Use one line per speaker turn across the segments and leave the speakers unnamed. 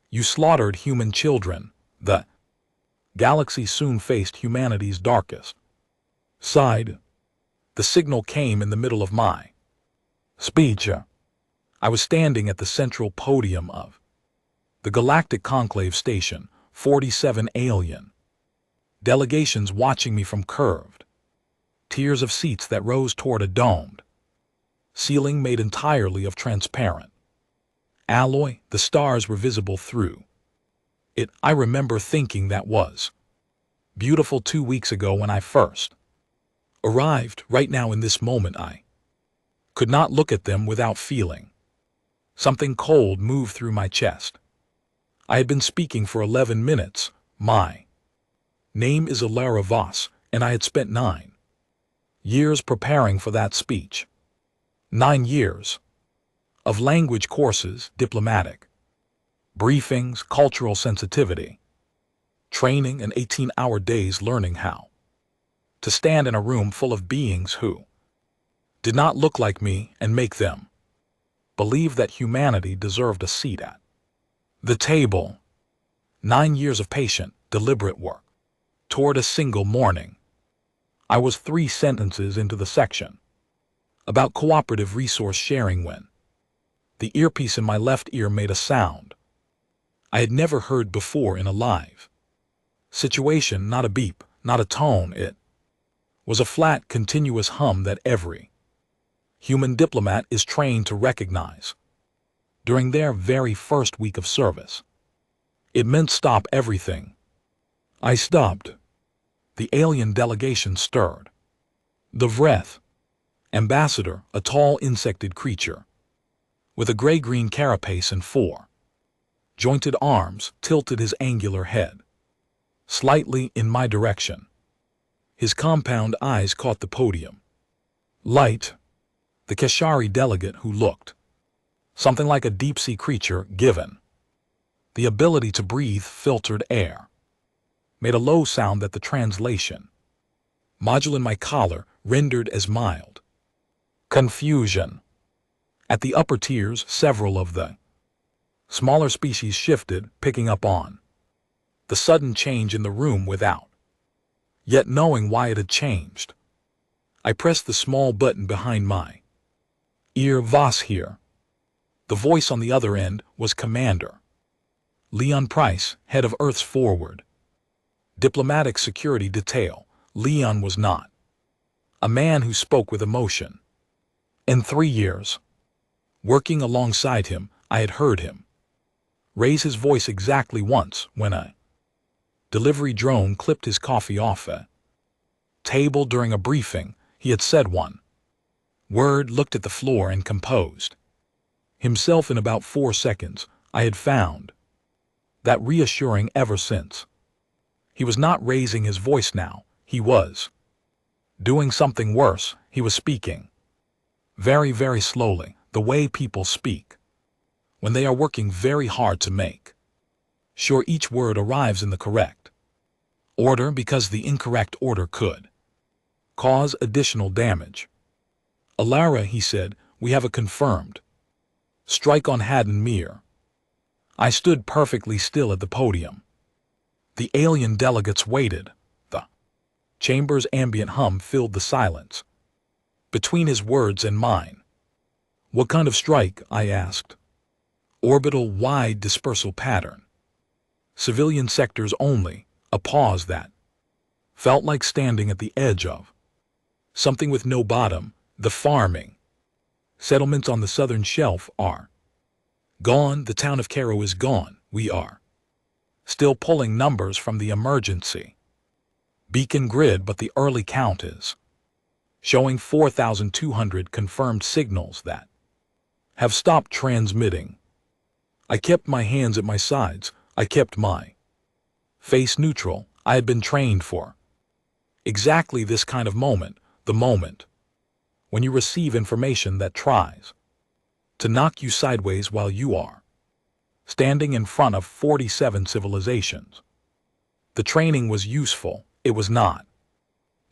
You slaughtered human children. The galaxy soon faced humanity's darkest side. The signal came in the middle of my speech. I was standing at the central podium of the Galactic Conclave Station, 47 alien delegations watching me from curved tiers of seats that rose toward a domed ceiling made entirely of transparent alloy. The stars were visible through it. I remember thinking that was beautiful 2 weeks ago when I first arrived. Right now in this moment I could not look at them without feeling something cold move through my chest. I had been speaking for 11 minutes. My name is Alara Voss, and I had spent 9 years preparing for that speech. 9 years of language courses, diplomatic briefings, cultural sensitivity training, and 18-hour days learning how to stand in a room full of beings who did not look like me and make them believe that humanity deserved a seat at the table. 9 years of patient, deliberate work toward a single morning. I was 3 sentences into the section about cooperative resource sharing when the earpiece in my left ear made a sound I had never heard before in a live situation. Not a beep, not a tone. It was a flat, continuous hum that every human diplomat is trained to recognize during their very first week of service. It meant stop everything. I stopped. The alien delegation stirred. The Vreth ambassador, a tall insected creature with a gray-green carapace and 4 jointed arms, tilted his angular head slightly in my direction. His compound eyes caught the podium light. The Keshari delegate, who looked something like a deep-sea creature given the ability to breathe filtered air, made a low sound that the translation module in my collar rendered as mild confusion. At the upper tiers, several of the smaller species shifted, picking up on the sudden change in the room without yet knowing why it had changed. I pressed the small button behind my ear. Voss here. The voice on the other end was Commander Leon Price, head of Earth's forward diplomatic security detail. Leon was not a man who spoke with emotion. In 3 years working alongside him, I had heard him raise his voice exactly once when a delivery drone clipped his coffee off a table during a briefing. He had said one word, looked at the floor, and composed himself in about 4 seconds. I had found that reassuring ever since. He was not raising his voice now. He was doing something worse. He was speaking very, very slowly, the way people speak when they are working very hard to make sure each word arrives in the correct order, because the incorrect order could cause additional damage. Alara, he said, we have a confirmed strike on Haddon Mere. I stood perfectly still at the podium. The alien delegates waited. The chamber's ambient hum filled the silence between his words and mine. What kind of strike? I asked. Orbital wide dispersal pattern. Civilian sectors only. A pause that felt like standing at the edge of something with no bottom. The farming settlements on the southern shelf are gone. The town of Cairo is gone. We are still pulling numbers from the emergency beacon grid, but the early count is showing 4,200 confirmed signals that have stopped transmitting. I kept my hands at my sides. I kept my face neutral. I had been trained for exactly this kind of moment, the moment when you receive information that tries to knock you sideways while you are standing in front of 47 civilizations. The training was useful. It was not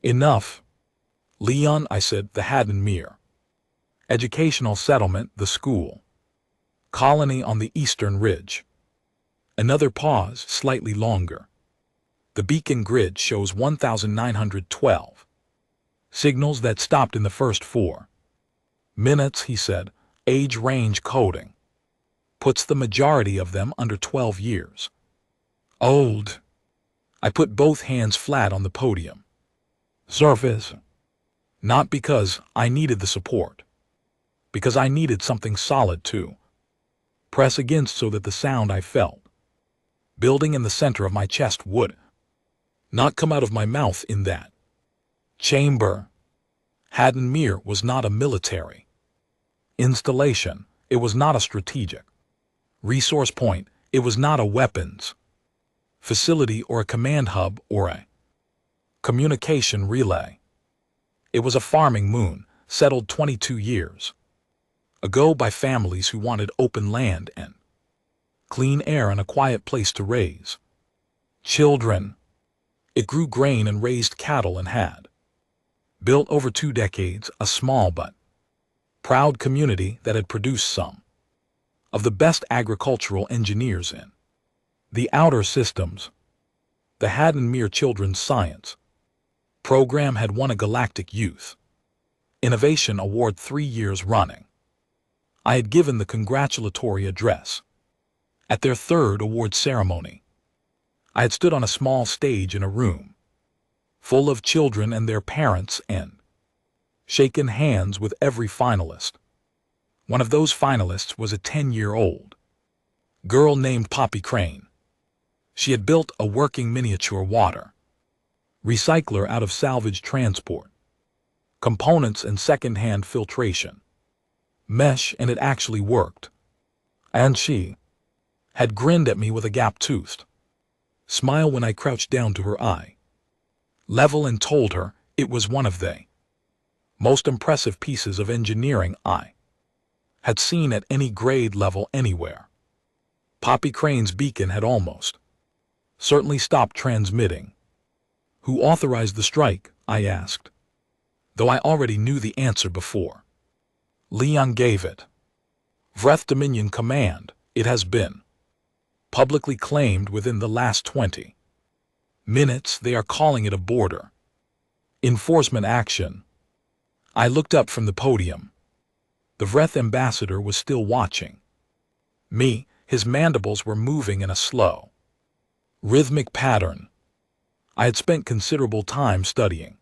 enough. Leon, I said, the Haddon Mere educational settlement, the school colony on the eastern ridge. Another pause, slightly longer. The beacon grid shows 1912. Signals that stopped in the first 4 minutes, he said. Age range coding. Puts the majority of them under 12 years old. I put both hands flat on the podium. Surface. Not because I needed the support. Because I needed something solid to press against so that the sound I felt building in the center of my chest would not come out of my mouth in that chamber. HFY was not a military installation. It was not a strategic resource point. It was not a weapons facility or a command hub or a communication relay. It was a farming moon, settled 22 years ago by families who wanted open land and clean air and a quiet place to raise children. It grew grain and raised cattle and had built over 2 decades a small but proud community that had produced some of the best agricultural engineers in the outer systems. The HFY Children's Science program had won a Galactic Youth Innovation Award 3 years running. I had given the congratulatory address at their 3rd award ceremony. I had stood on a small stage in a room full of children and their parents and shaken hands with every finalist. One of those finalists was a 10-year-old girl named Poppy Crane. She had built a working miniature water recycler out of salvage transport components and second-hand filtration mesh, and it actually worked. And she had grinned at me with a gap-toothed smile when I crouched down to her eye level and told her it was one of the most impressive pieces of engineering I had seen at any grade level anywhere. Poppy Crane's beacon had almost certainly stopped transmitting. Who authorized the strike? I asked, though I already knew the answer before Leon gave it. Vreth Dominion Command. It has been publicly claimed within the last 20 minutes. They are calling it a border enforcement action. I looked up from the podium. The Vreth ambassador was still watching me. His mandibles were moving in a slow, rhythmic pattern. I had spent considerable time studying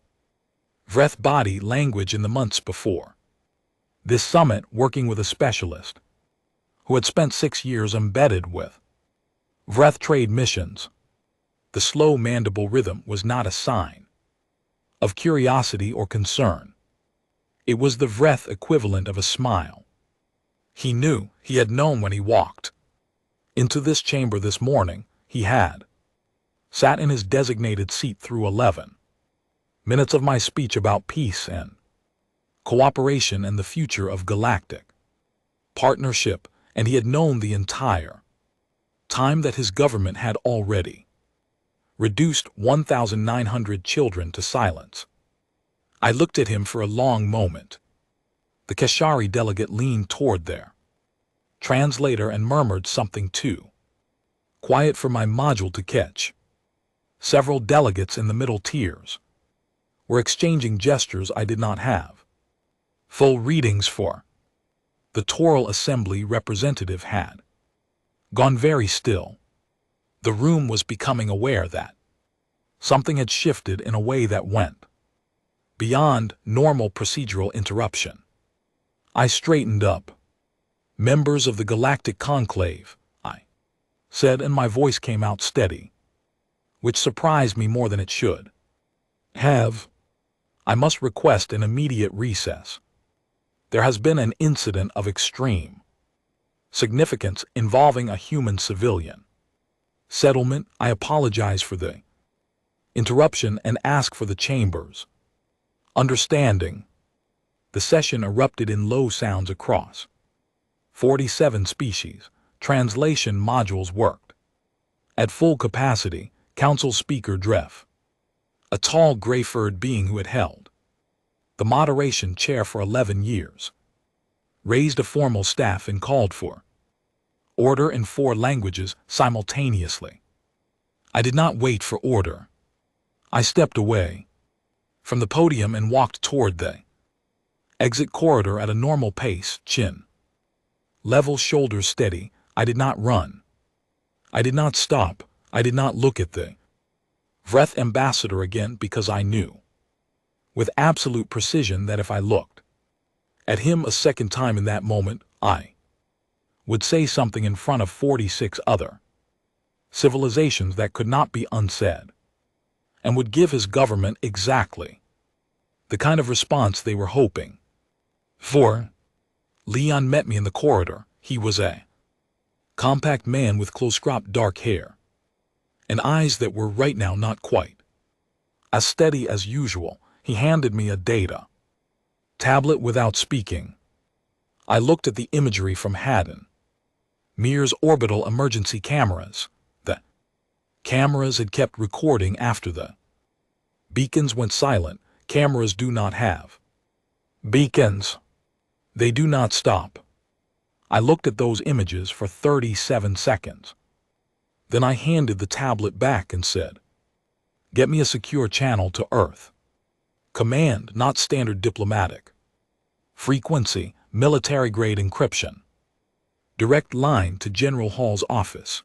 Vreth body language in the months before this summit, working with a specialist who had spent 6 years embedded with Vreth trade missions. The slow mandible rhythm was not a sign of curiosity or concern. It was the Vreth equivalent of a smile. He knew, he had known when he walked into this chamber this morning. He had sat in his designated seat through 11 minutes of my speech about peace and cooperation and the future of galactic partnership, and he had known the entire time that his government had already reduced 1,900 children to silence. I looked at him for a long moment. The Kashari delegate leaned toward their translator and murmured something too quiet for my module to catch. Several delegates in the middle tiers were exchanging gestures I did not have full readings for. The Toral Assembly representative had gone very still. The room was becoming aware that something had shifted in a way that went beyond normal procedural interruption. I straightened up. Members of the Galactic Conclave, I said, and my voice came out steady, which surprised me more than it should have. I must request an immediate recess. There has been an incident of extreme significance involving a human civilian settlement. I apologize for the interruption and ask for the chamber's understanding. The session erupted in low sounds across 47 species. Translation modules worked at full capacity. Council Speaker Dref, a tall gray-furred being who had held the moderation chair for 11 years, raised a formal staff and called for Order in 4 languages simultaneously. I did not wait for order. I stepped away from the podium and walked toward the exit corridor at a normal pace, chin level, shoulders steady. I did not run. I did not stop. I did not look at the Vreth ambassador again, because I knew with absolute precision that if I looked at him a second time in that moment, I would say something in front of 46 other civilizations that could not be unsaid, and would give his government exactly the kind of response they were hoping for. Leon met me in the corridor. He was a compact man with close-cropped dark hair and eyes that were right now not quite as steady as usual. He handed me a data tablet without speaking. I looked at the imagery from Haddon Mir's orbital emergency cameras. The cameras had kept recording after the beacons went silent. Cameras do not have beacons. They do not stop. I looked at those images for 37 seconds. Then I handed the tablet back and said, "Get me a secure channel to Earth. Command, not standard diplomatic. Frequency, military-grade encryption. Direct line to General Hall's office."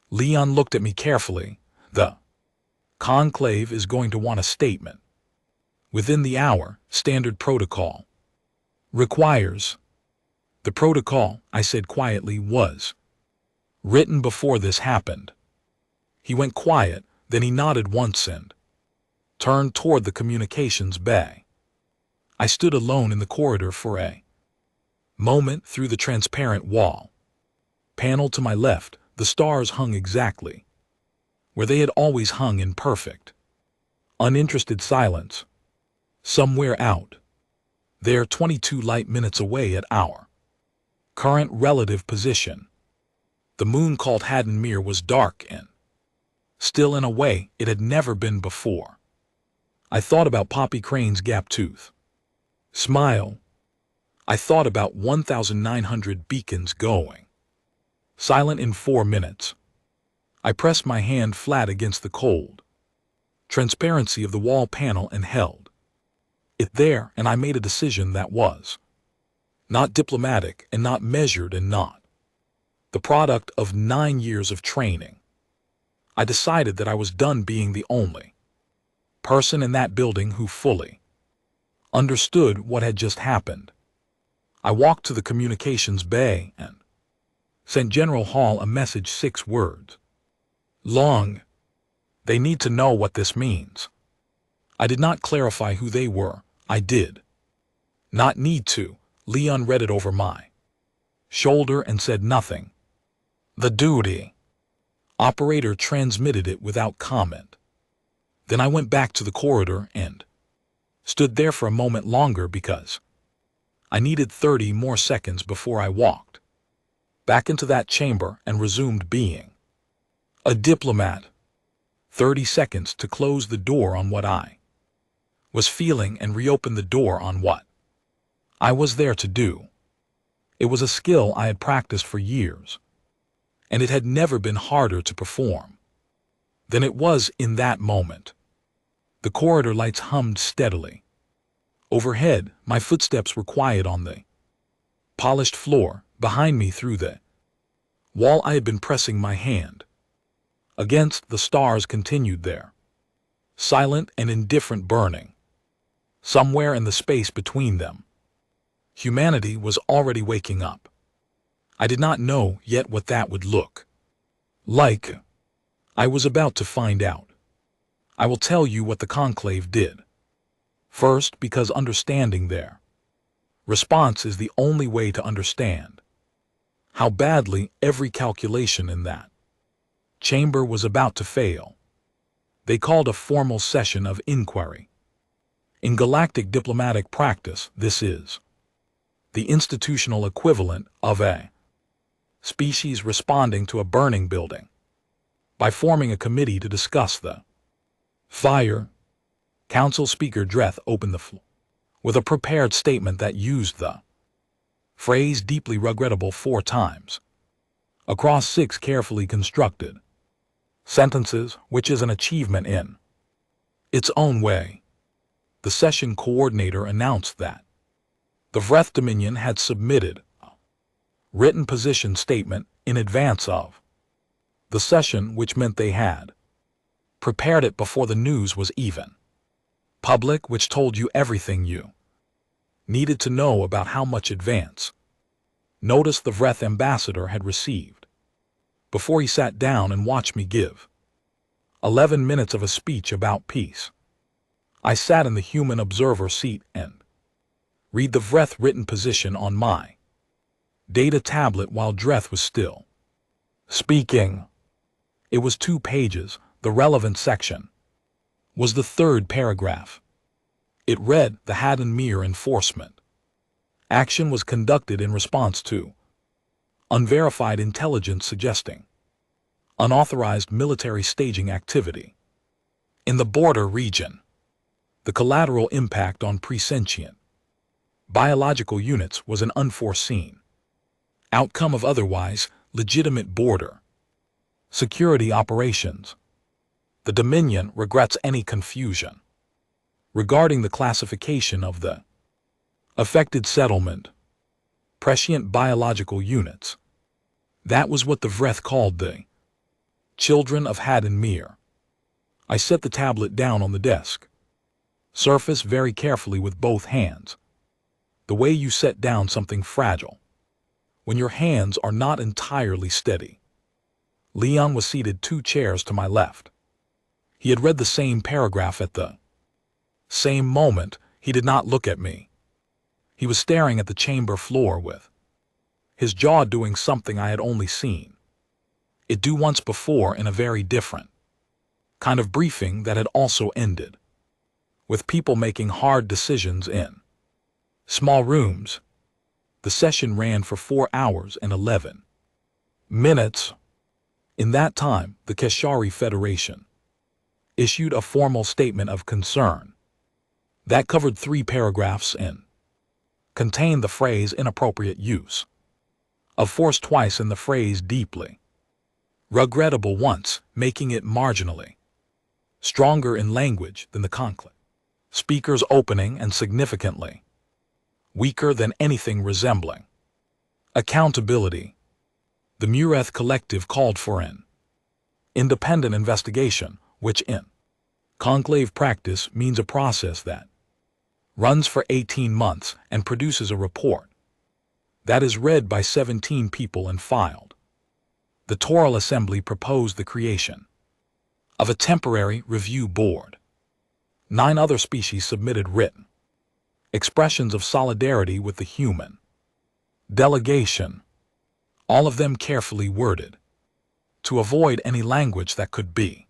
Leon looked at me carefully. "The conclave is going to want a statement within the hour. Standard protocol requires." "The protocol," I said quietly, "was written before this happened." He went quiet, then he nodded once and turned toward the communications bay. I stood alone in the corridor for a moment. Through the transparent wall panel to my left, the stars hung exactly where they had always hung, in perfect, uninterested silence. Somewhere out there, 22 light minutes away at our current relative position, the moon called Haddon Mir was dark and still in a way it had never been before. I thought about Poppy Crane's gap-tooth smile. I thought about 1,900 beacons going silent in 4 minutes. I pressed my hand flat against the cold transparency of the wall panel and held it there, and I made a decision that was not diplomatic and not measured and not the product of 9 years of training. I decided that I was done being the only person in that building who fully understood what had just happened. I walked to the communications bay and sent General Hall a message, 6 words long. "They need to know what this means." I did not clarify who they were. I did not need to. Leon read it over my shoulder and said nothing. The duty operator transmitted it without comment. Then I went back to the corridor and stood there for a moment longer, because I needed 30 more seconds before I walked back into that chamber and resumed being a diplomat. 30 seconds to close the door on what I was feeling and reopen the door on what I was there to do. It was a skill I had practiced for years, and it had never been harder to perform than it was in that moment. The corridor lights hummed steadily overhead. My footsteps were quiet on the polished floor behind me. Through the wall I had been pressing my hand against, the stars continued their silent and indifferent burning. Somewhere in the space between them, humanity was already waking up. I did not know yet what that would look like. I was about to find out. I will tell you what the conclave did first, because understanding their response is the only way to understand how badly every calculation in that chamber was about to fail. They called a formal session of inquiry. In galactic diplomatic practice, this is the institutional equivalent of a species responding to a burning building by forming a committee to discuss the fire. Council Speaker Dreth opened the floor with a prepared statement that used the phrase "deeply regrettable" 4 times. across 6 carefully constructed sentences, which is an achievement in its own way. The session coordinator announced that the Vreth Dominion had submitted a written position statement in advance of the session, which meant they had prepared it before the news was even public, which told you everything you needed to know about how much advance notice the Vreth ambassador had received before he sat down and watched me give 11 minutes of a speech about peace. I sat in the human observer seat and read the Vreth written position on my data tablet while Dreth was still speaking. It was 2 pages. The relevant section was the 3rd paragraph. It read, the Haddon Mere enforcement action was conducted in response to unverified intelligence suggesting unauthorized military staging activity in the border region. The collateral impact on presentient biological units was an unforeseen outcome of otherwise legitimate border security operations. The Dominion regrets any confusion regarding the classification of the affected settlement prescient biological units. That was what the Vreth called the children of Haddon Mere. I set the tablet down on the desk surface very carefully with both hands, the way you set down something fragile when your hands are not entirely steady. Leon was seated 2 chairs to my left. He had read the same paragraph at the same moment. He did not look at me. He was staring at the chamber floor with his jaw doing something I had only seen it do once before in a very different kind of briefing that had also ended with people making hard decisions in small rooms. The session ran for 4 hours and 11 minutes. In that time, the Keshari Federation issued a formal statement of concern that covered 3 paragraphs and contained the phrase inappropriate use of force twice and the phrase deeply regrettable once, making it marginally stronger in language than the conclave speaker's opening and significantly weaker than anything resembling accountability. The Mureth Collective called for an independent investigation, which in conclave practice means a process that runs for 18 months and produces a report that is read by 17 people and filed. The Toral Assembly proposed the creation of a temporary review board. 9 other species submitted written expressions of solidarity with the human delegation, all of them carefully worded to avoid any language that could be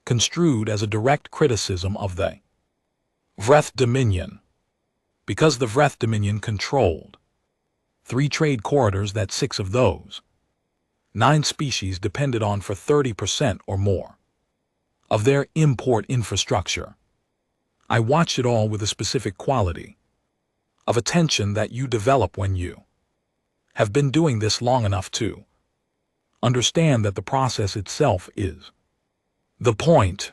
construed as a direct criticism of the Vreth Dominion. Because the Vreth Dominion controlled 3 trade corridors that 6 of those 9 species depended on for 30% or more of their import infrastructure. I watched it all with a specific quality of attention that you develop when you have been doing this long enough to understand that the process itself is the point.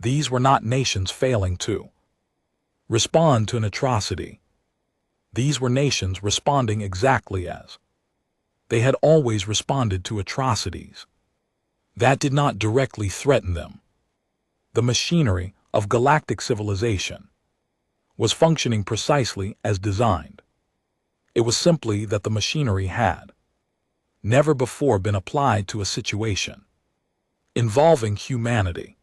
These were not nations failing to respond to an atrocity. These were nations responding exactly as they had always responded to atrocities that did not directly threaten them. The machinery of galactic civilization was functioning precisely as designed. It was simply that the machinery had never before been applied to a situation involving humanity,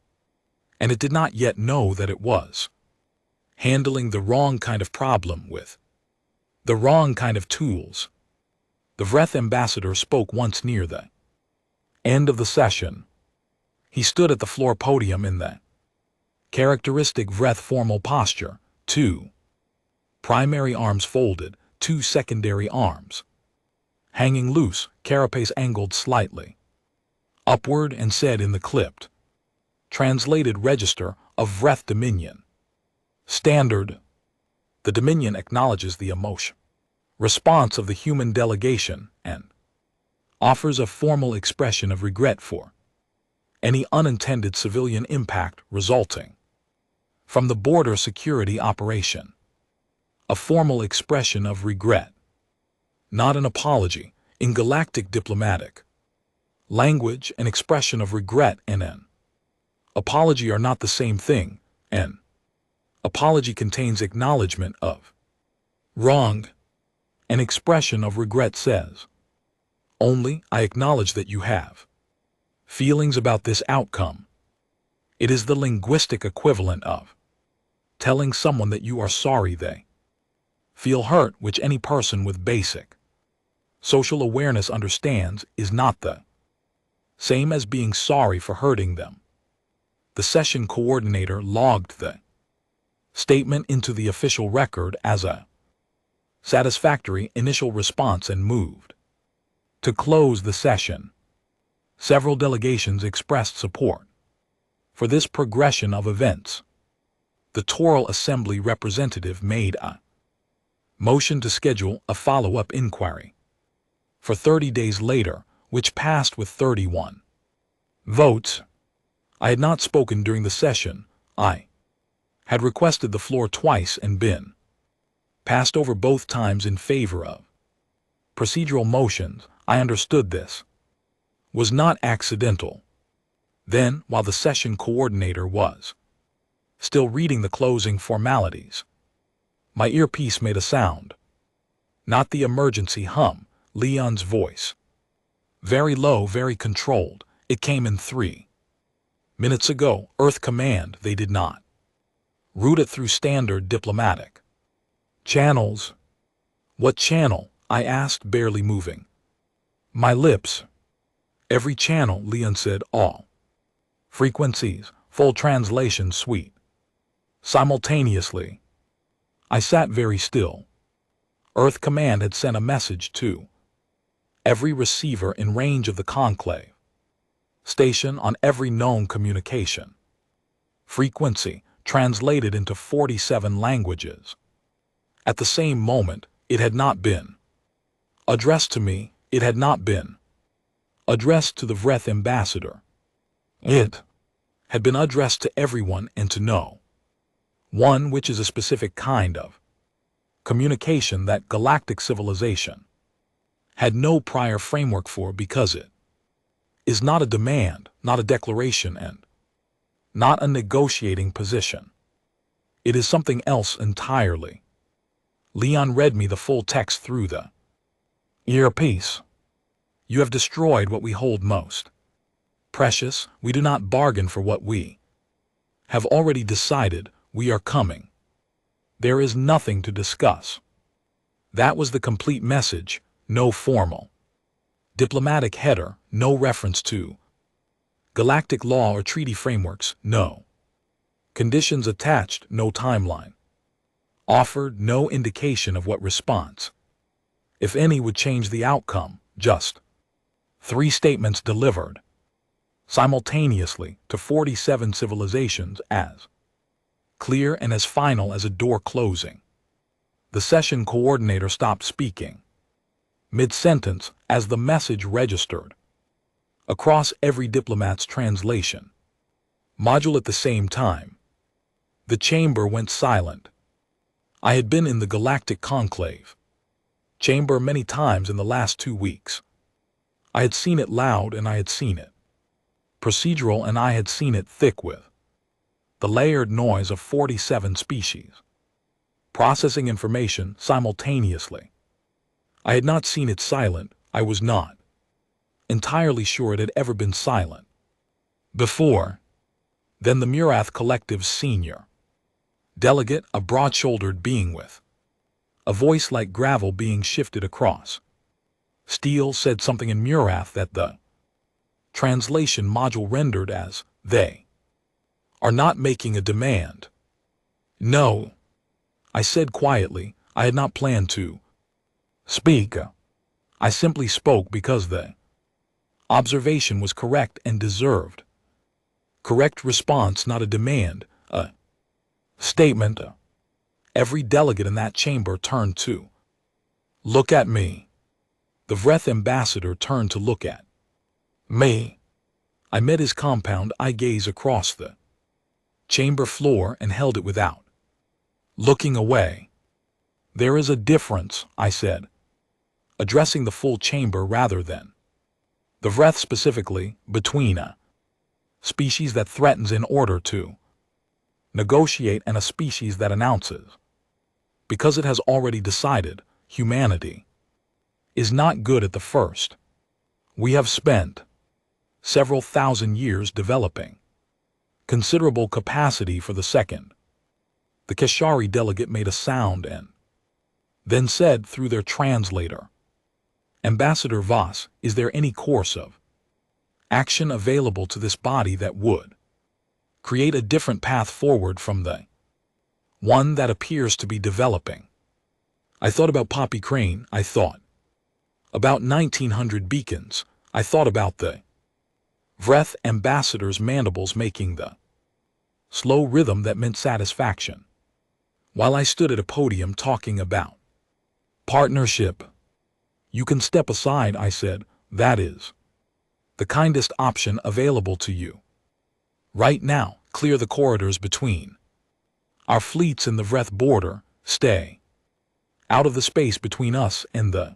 and it did not yet know that it was handling the wrong kind of problem with the wrong kind of tools. The Vreth ambassador spoke once near the end of the session. He stood at the floor podium in the characteristic Vreth formal posture, 2 primary arms folded, 2 secondary arms hanging loose, carapace angled slightly upward, and said in the clipped, translated register of Vreth Dominion Standard, the Dominion acknowledges the emotion response of the human delegation and offers a formal expression of regret for any unintended civilian impact resulting from the border security operation. A formal expression of regret, not an apology. In galactic diplomatic language, an expression of regret and an apology are not the same thing. An apology contains acknowledgement of wrong. An expression of regret says only, I acknowledge that you have feelings about this outcome. It is the linguistic equivalent of telling someone that you are sorry they feel hurt, which any person with basic social awareness understands is not the same as being sorry for hurting them. The session coordinator logged the statement into the official record as a satisfactory initial response and moved to close the session. Several delegations expressed support for this progression of events. The Toral Assembly representative made a motion to schedule a follow-up inquiry for 30 days later, which passed with 31 votes. I had not spoken during the session. I had requested the floor twice and been passed over both times in favor of procedural motions. I understood this was not accidental. Then, while the session coordinator was still reading the closing formalities, my earpiece made a sound. Not the emergency hum, Leon's voice. Very low, very controlled. It came in 3 minutes ago. Earth Command, they did not route it through standard diplomatic channels. What channel? I asked, barely moving my lips. Every channel, Leon said. All frequencies, full translation suite. Simultaneously. I sat very still. Earth Command had sent a message to every receiver in range of the conclave station on every known communication frequency, translated into 47 languages. At the same moment, it had not been addressed to me. It had not been addressed to the Vreth ambassador. It had been addressed to everyone and to no one, which is a specific kind of communication that galactic civilization had no prior framework for, because it is not a demand, not a declaration, and not a negotiating position. It is something else entirely. Leon read me the full text through the earpiece. You have destroyed what we hold most precious. We do not bargain for what we have already decided. We are coming. There is nothing to discuss. That was the complete message. No formal diplomatic header, no reference to galactic law or treaty frameworks, no conditions attached, no timeline offered, no indication of what response, if any, would change the outcome. Just 3 statements delivered simultaneously to 47 civilizations, as clear and as final as a door closing. The session coordinator stopped speaking mid-sentence as the message registered across every diplomat's translation module at the same time. The chamber went silent. I had been in the galactic conclave chamber many times in the last 2 weeks. I had seen it loud, and I had seen it procedural, and I had seen it thick with the layered noise of 47 species processing information simultaneously. I had not seen it silent. I was not entirely sure it had ever been silent before. Then the Murath Collective's senior delegate, a broad-shouldered being with a voice like gravel being shifted across steel, said something in Murath that the translation module rendered as, "They are not making a demand." No, I said quietly. I had not planned to speak. I simply spoke because the observation was correct and deserved correct response, not a demand, a statement. Every delegate in that chamber turned to look at me. The Vreth ambassador turned to look at me. I met his compound eye gaze across the chamber floor and held it without looking away. There is a difference, I said, addressing the full chamber rather than the Vreth specifically, between a species that threatens in order to negotiate and a species that announces. Because it has already decided, humanity is not good at the first. We have spent several thousand years developing considerable capacity for the second. The Keshari delegate made a sound and then said through their translator, Ambassador Voss, is there any course of action available to this body that would create a different path forward from the one that appears to be developing? I thought about Poppy Crane, I thought about 1900 beacons, I thought about the Vreth ambassador's mandibles making the slow rhythm that meant satisfaction. While I stood at a podium talking about partnership. You can step aside, I said, that is the kindest option available to you. Right now, clear the corridors between our fleets in the Vreth border, stay out of the space between us and the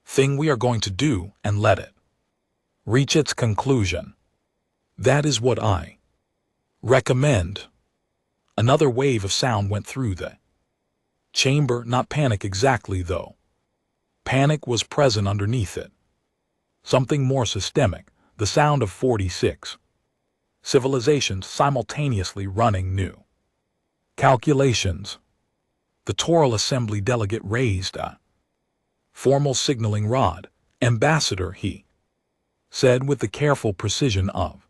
thing we are going to do and let it reach its conclusion. That is what I recommend. Another wave of sound went through the chamber, not panic exactly though. Panic was present underneath it. Something more systemic, the sound of 46 civilizations simultaneously running new calculations. The Toral Assembly delegate raised a formal signaling rod. Ambassador, he said with the careful precision of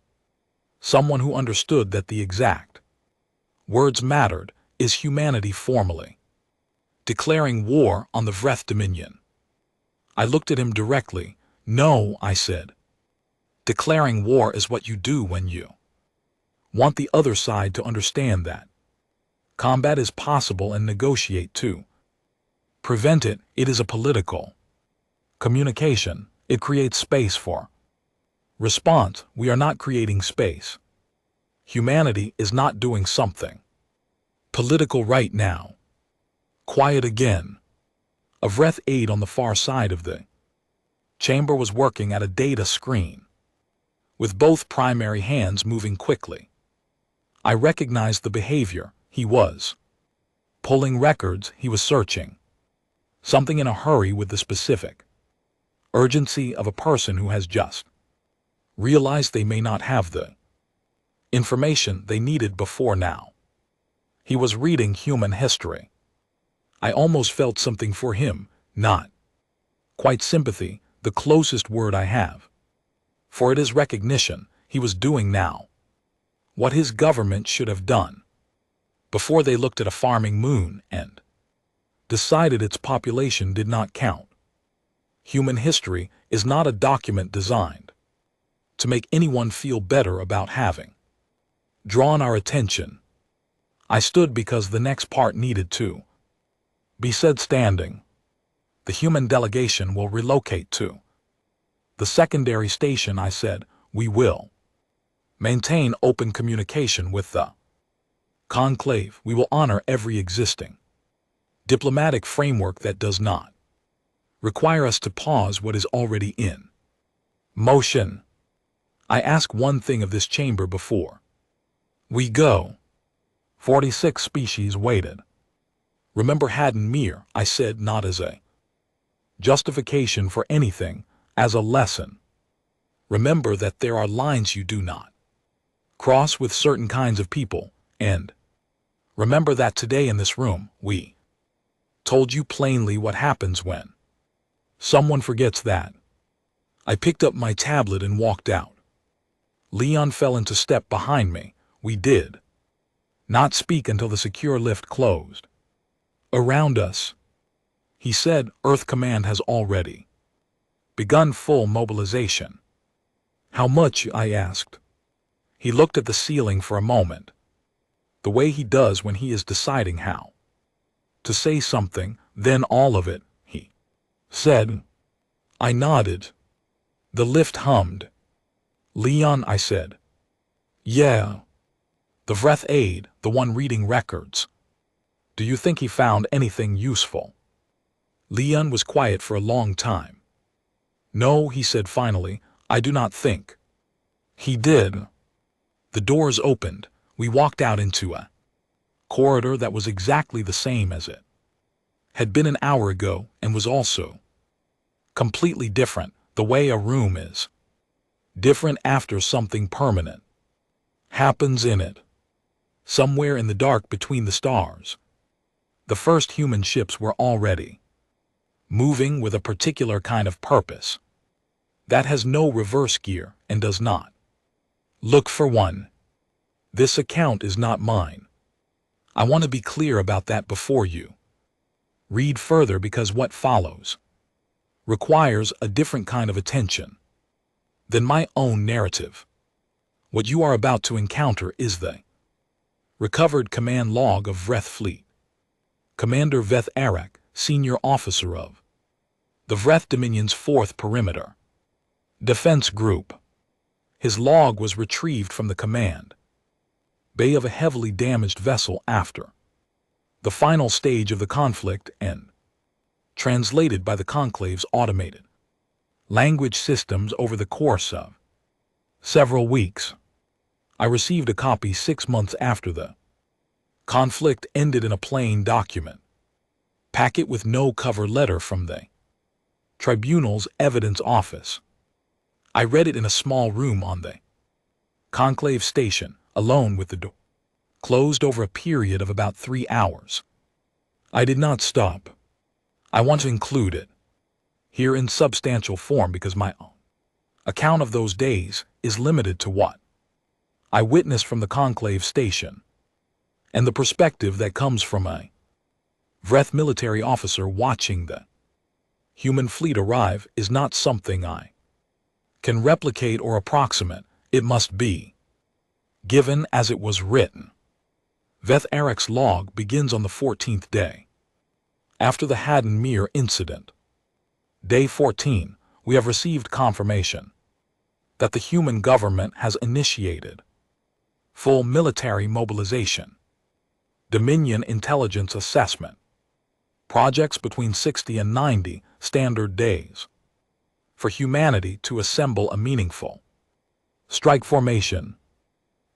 someone who understood that the exact words mattered, is humanity formally declaring war on the Vreth Dominion? I looked at him directly. No, I said. Declaring war is what you do when you want the other side to understand that combat is possible and negotiate to prevent it. It is a political communication. It creates space for response. We are not creating space. Humanity is not doing something political right now. Quiet again. A Vreth aide on the far side of the chamber was working at a data screen, with both primary hands moving quickly. I recognized the behavior. He was pulling records, he was searching something in a hurry with the specific urgency of a person who has just realized they may not have the information they needed before now. He was reading human history. I almost felt something for him, not quite sympathy, the closest word I have. For it is recognition. He was doing now what his government should have done before they looked at a farming moon and decided its population did not count. Human history is not a document designed to make anyone feel better about having drawn our attention. I stood because the next part needed to be said standing. The human delegation will relocate to the secondary station, I said. We will maintain open communication with the conclave. We will honor every existing diplomatic framework that does not require us to pause what is already in motion. I ask one thing of this chamber before we go. 46 species waited. Remember Haddon Mere, I said, not as a justification for anything, as a lesson. Remember that there are lines you do not cross with certain kinds of people, and remember that today in this room, we told you plainly what happens when someone forgets that. I picked up my tablet and walked out. Leon fell into step behind me. We did not speak until the secure lift closed around us. He said, Earth Command has already begun full mobilization. How much? I asked. He looked at the ceiling for a moment, the way he does when he is deciding how to say something, then all of it, he said. I nodded. The lift hummed. Leon, I said. Yeah. The Vreth aide, the one reading records. Do you think he found anything useful? Leon was quiet for a long time. No, he said finally, I do not think. He did. The doors opened. We walked out into a corridor that was exactly the same as it had been an hour ago and was also completely different, the way a room is different after something permanent happens in it. Somewhere in the dark between the stars, the first human ships were already moving with a particular kind of purpose that has no reverse gear and does not look for one. This account is not mine. I want to be clear about that before you read further, because what follows requires a different kind of attention than my own narrative. What you are about to encounter is the recovered command log of Vreth Fleet. Commander Veth Arak, senior officer of the Vreth Dominion's 4th Perimeter Defense Group. His log was retrieved from the command bay of a heavily damaged vessel after the final stage of the conflict and translated by the Conclave's automated language systems over the course of several weeks. I received a copy 6 months after the conflict ended in a plain document packet with no cover letter from the Tribunal's evidence office. I read it in a small room on the Conclave station, alone with the door closed over a period of about 3 hours. I did not stop. I want to include it here in substantial form because my own account of those days is limited to what I witnessed from the Conclave station, and the perspective that comes from a Vreth military officer watching the human fleet arrive is not something I can replicate or approximate. It must be given as it was written. Veth Arak's log begins on the 14th day after the Haddon Mere incident. Day 14, we have received confirmation that the human government has initiated full military mobilization, Dominion intelligence assessment, projects between 60 and 90 standard days for humanity to assemble a meaningful strike formation.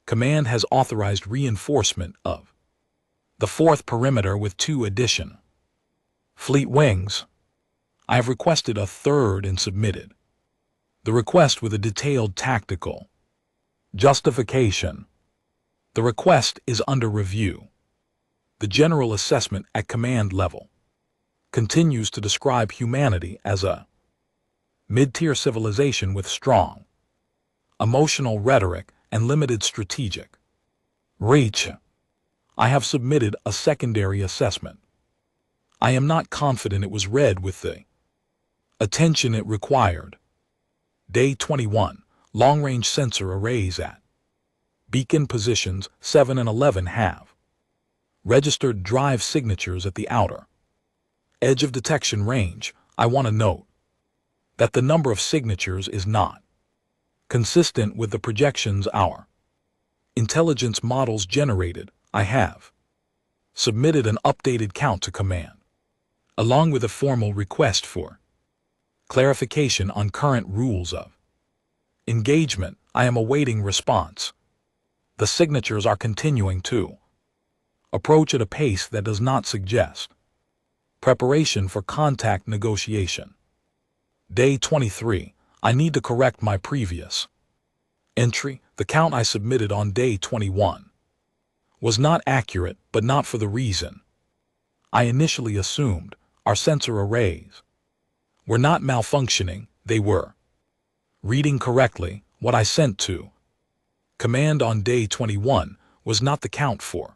Command has authorized reinforcement of the 4th Perimeter with 2 additional fleet wings. I have requested a 3rd and submitted the request with a detailed tactical justification. The request is under review. The general assessment at command level continues to describe humanity as a mid-tier civilization with strong emotional rhetoric and limited strategic reach. I have submitted a secondary assessment. I am not confident it was read with the attention it required. Day 21, long-range sensor arrays at beacon positions 7 and 11 have registered drive signatures at the outer edge of detection range. I want to note that the number of signatures is not consistent with the projections our intelligence models generated. I have submitted an updated count to command, along with a formal request for clarification on current rules of engagement. I am awaiting response. The signatures are continuing to approach at a pace that does not suggest preparation for contact negotiation. Day 23, I need to correct my previous entry. The count I submitted on day 21 was not accurate, but not for the reason I initially assumed. Our sensor arrays were not malfunctioning, they were reading correctly. What I sent to command on day 21 was not the count for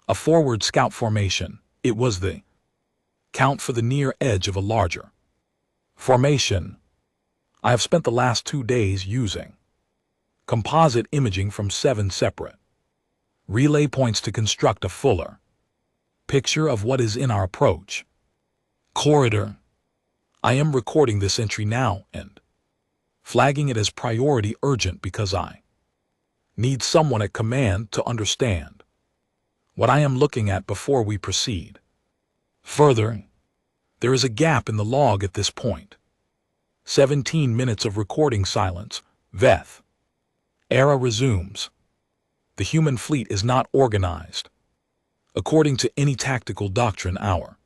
a forward scout formation, it was the count for the near edge of a larger formation. I have spent the last 2 days using composite imaging from 7 separate relay points to construct a fuller picture of what is in our approach corridor. I am recording this entry now and flagging it as priority urgent because I need someone at command to understand what I am looking at before we proceed. Further, there is a gap in the log at this point. 17 minutes of recording silence. Veth. Era resumes. The human fleet is not organized according to any tactical doctrine. Our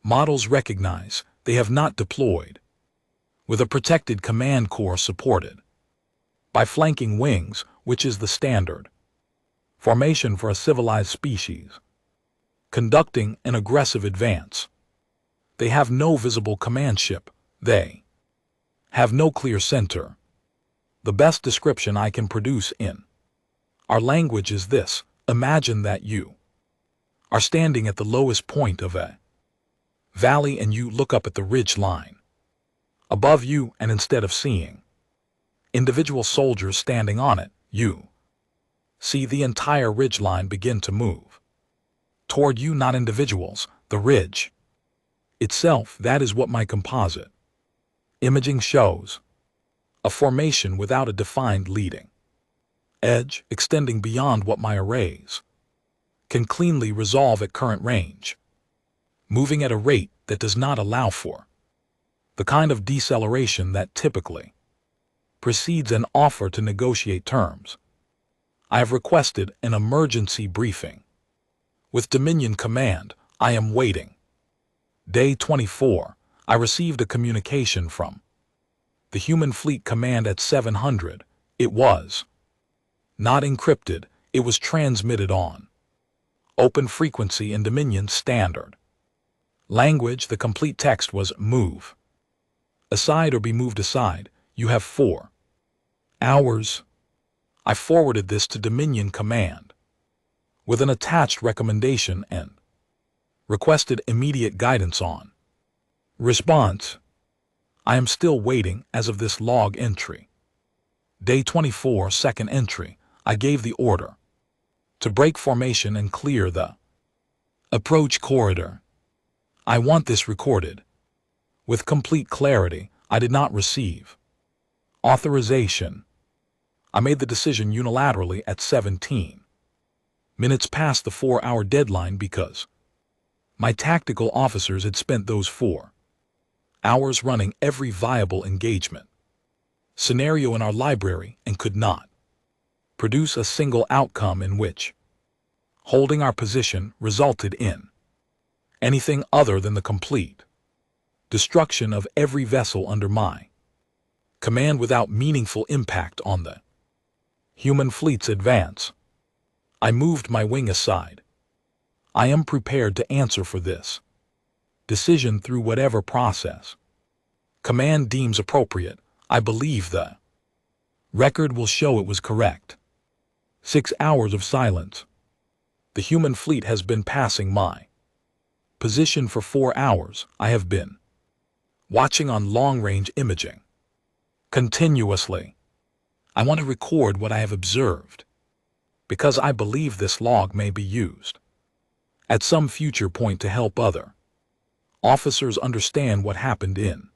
models recognize they have not deployed with a protected command corps supported by flanking wings, which is the standard formation for a civilized species conducting an aggressive advance. They have no visible command ship. They have no clear center. The best description I can produce in our language is this: imagine that you are standing at the lowest point of a valley and you look up at the ridge line above you, and instead of seeing individual soldiers standing on it, you see the entire ridge line begin to move toward you, not individuals, the ridge itself. That is what my composite imaging shows: a formation without a defined leading edge, extending beyond what my arrays can cleanly resolve at current range, moving at a rate that does not allow for the kind of deceleration that typically precedes an offer to negotiate terms. I have requested an emergency briefing with Dominion Command. I am waiting. Day 24. I received a communication from the Human Fleet Command at 700. It was not encrypted. It was transmitted on open frequency in Dominion Standard language. The complete text was: move aside or be moved aside. You have 4 hours. I forwarded this to Dominion Command with an attached recommendation and requested immediate guidance on response. I am still waiting as of this log entry. Day 24, second entry. I gave the order to break formation and clear the approach corridor. I want this recorded with complete clarity. I did not receive authorization. I made the decision unilaterally at 17 minutes past the 4-hour deadline because my tactical officers had spent those 4 hours running every viable engagement scenario in our library and could not produce a single outcome in which holding our position resulted in anything other than the complete destruction of every vessel under my command without meaningful impact on the human fleet's advance. I moved my wing aside. I am prepared to answer for this decision through whatever process command deems appropriate. I believe the record will show it was correct. 6 hours of silence. The human fleet has been passing my position for 4 hours. I have been watching on long-range imaging continuously. I want to record what I have observed because I believe this log may be used at some future point to help other officers understand what happened in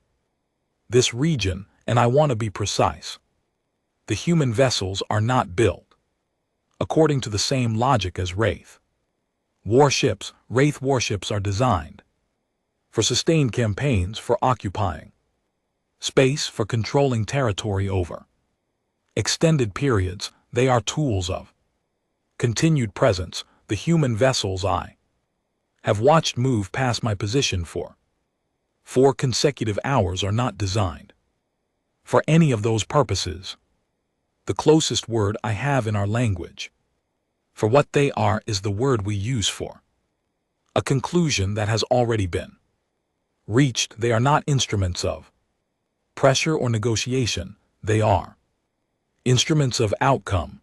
this region, and I want to be precise. The human vessels are not built according to the same logic as Wraith warships. Wraith warships are designed for sustained campaigns, for occupying space, for controlling territory over extended periods. They are tools of continued presence. The human vessels I have watched move past my position for 4 consecutive hours are not designed for any of those purposes. The closest word I have in our language for what they are is the word we use for a conclusion that has already been reached. They are not instruments of pressure or negotiation. They are instruments of outcome.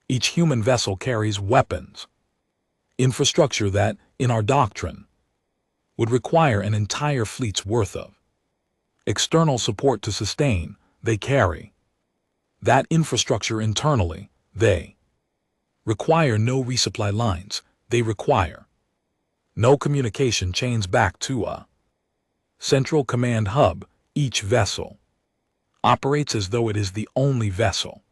Each human vessel carries weapons, infrastructure that, in our doctrine, would require an entire fleet's worth of external support to sustain. They carry that infrastructure internally. They require no resupply lines. They require no communication chains back to a Central Command Hub. Each vessel operates as though it is the only vessel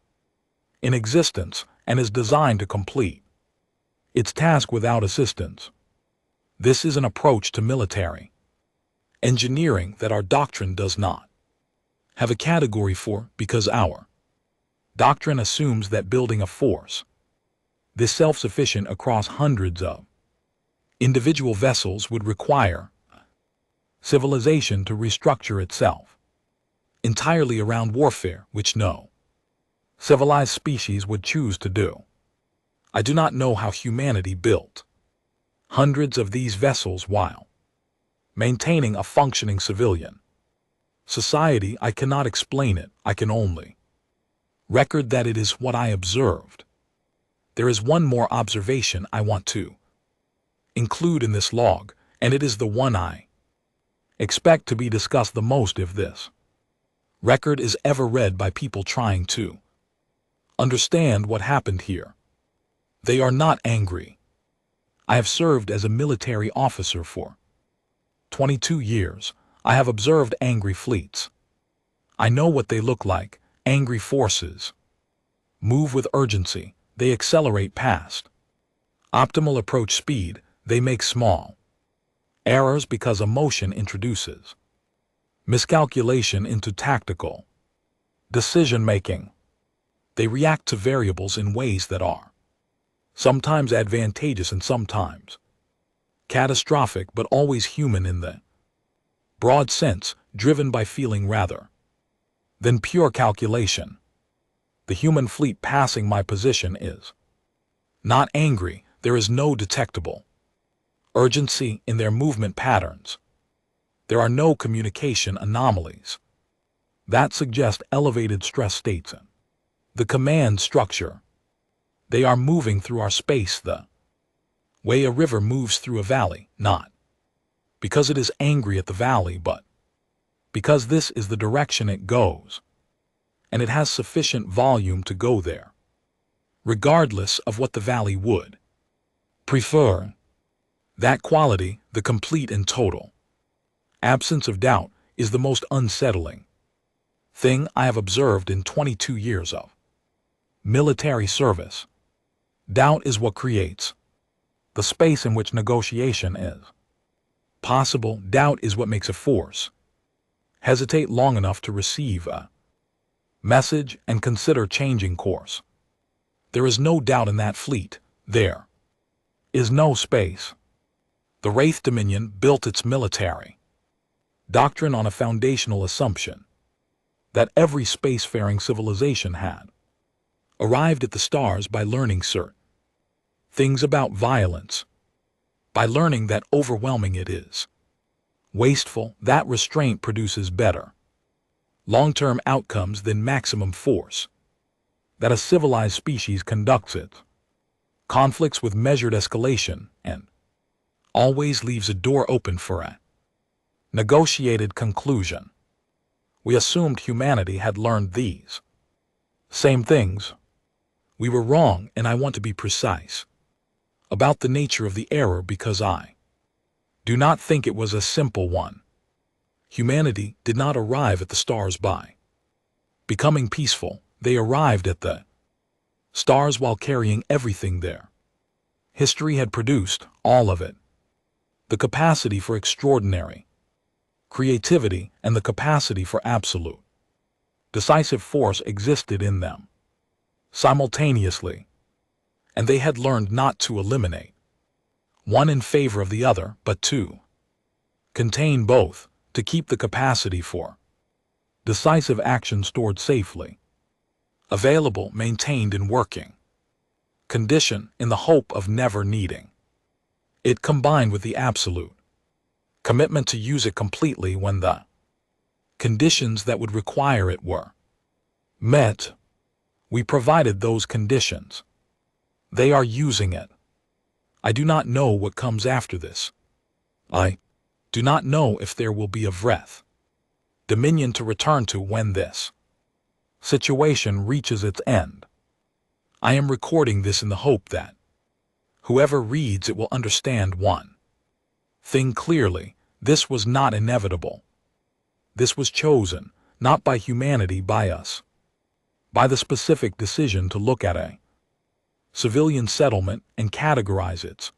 in existence and is designed to complete its task without assistance. This is an approach to military engineering that our doctrine does not have a category for, because our doctrine assumes that building a force this self-sufficient across hundreds of individual vessels would require civilization to restructure itself entirely around warfare, which no civilized species would choose to do. I do not know how humanity built hundreds of these vessels while maintaining a functioning civilian society. I cannot explain it. I can only record that it is what I observed. There is one more observation I want to include in this log, and it is the one I expect to be discussed the most if this record is ever read by people trying to understand what happened here. They are not angry. I have served as a military officer for 22 years. I have observed angry fleets. I know what they look like. Angry forces move with urgency. They accelerate past optimal approach speed. They make small errors because emotion introduces miscalculation into tactical decision-making. They react to variables in ways that are sometimes advantageous and sometimes catastrophic, but always human in the broad sense, driven by feeling rather than pure calculation. The human fleet passing my position is not angry. There is no detectable urgency in their movement patterns. There are no communication anomalies that suggest elevated stress states in the command structure. They are moving through our space the way a river moves through a valley, not because it is angry at the valley, but because this is the direction it goes, and it has sufficient volume to go there, regardless of what the valley would prefer. That quality, the complete and total absence of doubt, is the most unsettling thing I have observed in 22 years of military service. Doubt is what creates the space in which negotiation is possible. Doubt is what makes a force hesitate long enough to receive a message and consider changing course. There is no doubt in that fleet. There is no space. The Wraith Dominion built its military doctrine on a foundational assumption that every spacefaring civilization had arrived at the stars by learning certain things about violence, by learning that overwhelming it is wasteful, that restraint produces better long-term outcomes than maximum force, that a civilized species conducts its conflicts with measured escalation and always leaves a door open for a negotiated conclusion. We assumed humanity had learned these same things. We were wrong, and I want to be precise about the nature of the error because I do not think it was a simple one. Humanity did not arrive at the stars by becoming peaceful. They arrived at the stars while carrying everything there. History had produced all of it. The capacity for extraordinary creativity and the capacity for absolute decisive force existed in them simultaneously, and they had learned not to eliminate one in favor of the other, but to contain both, to keep the capacity for decisive action stored safely, available, maintained in working condition, in the hope of never needing it, combined with the absolute commitment to use it completely when the conditions that would require it were met. We provided those conditions. They are using it. I do not know what comes after this. I do not know if there will be a Wraith Dominion to return to when this situation reaches its end. I am recording this in the hope that whoever reads it will understand one thing clearly. This was not inevitable. This was chosen, not by humanity, by us. By the specific decision to look at a civilian settlement and categorize its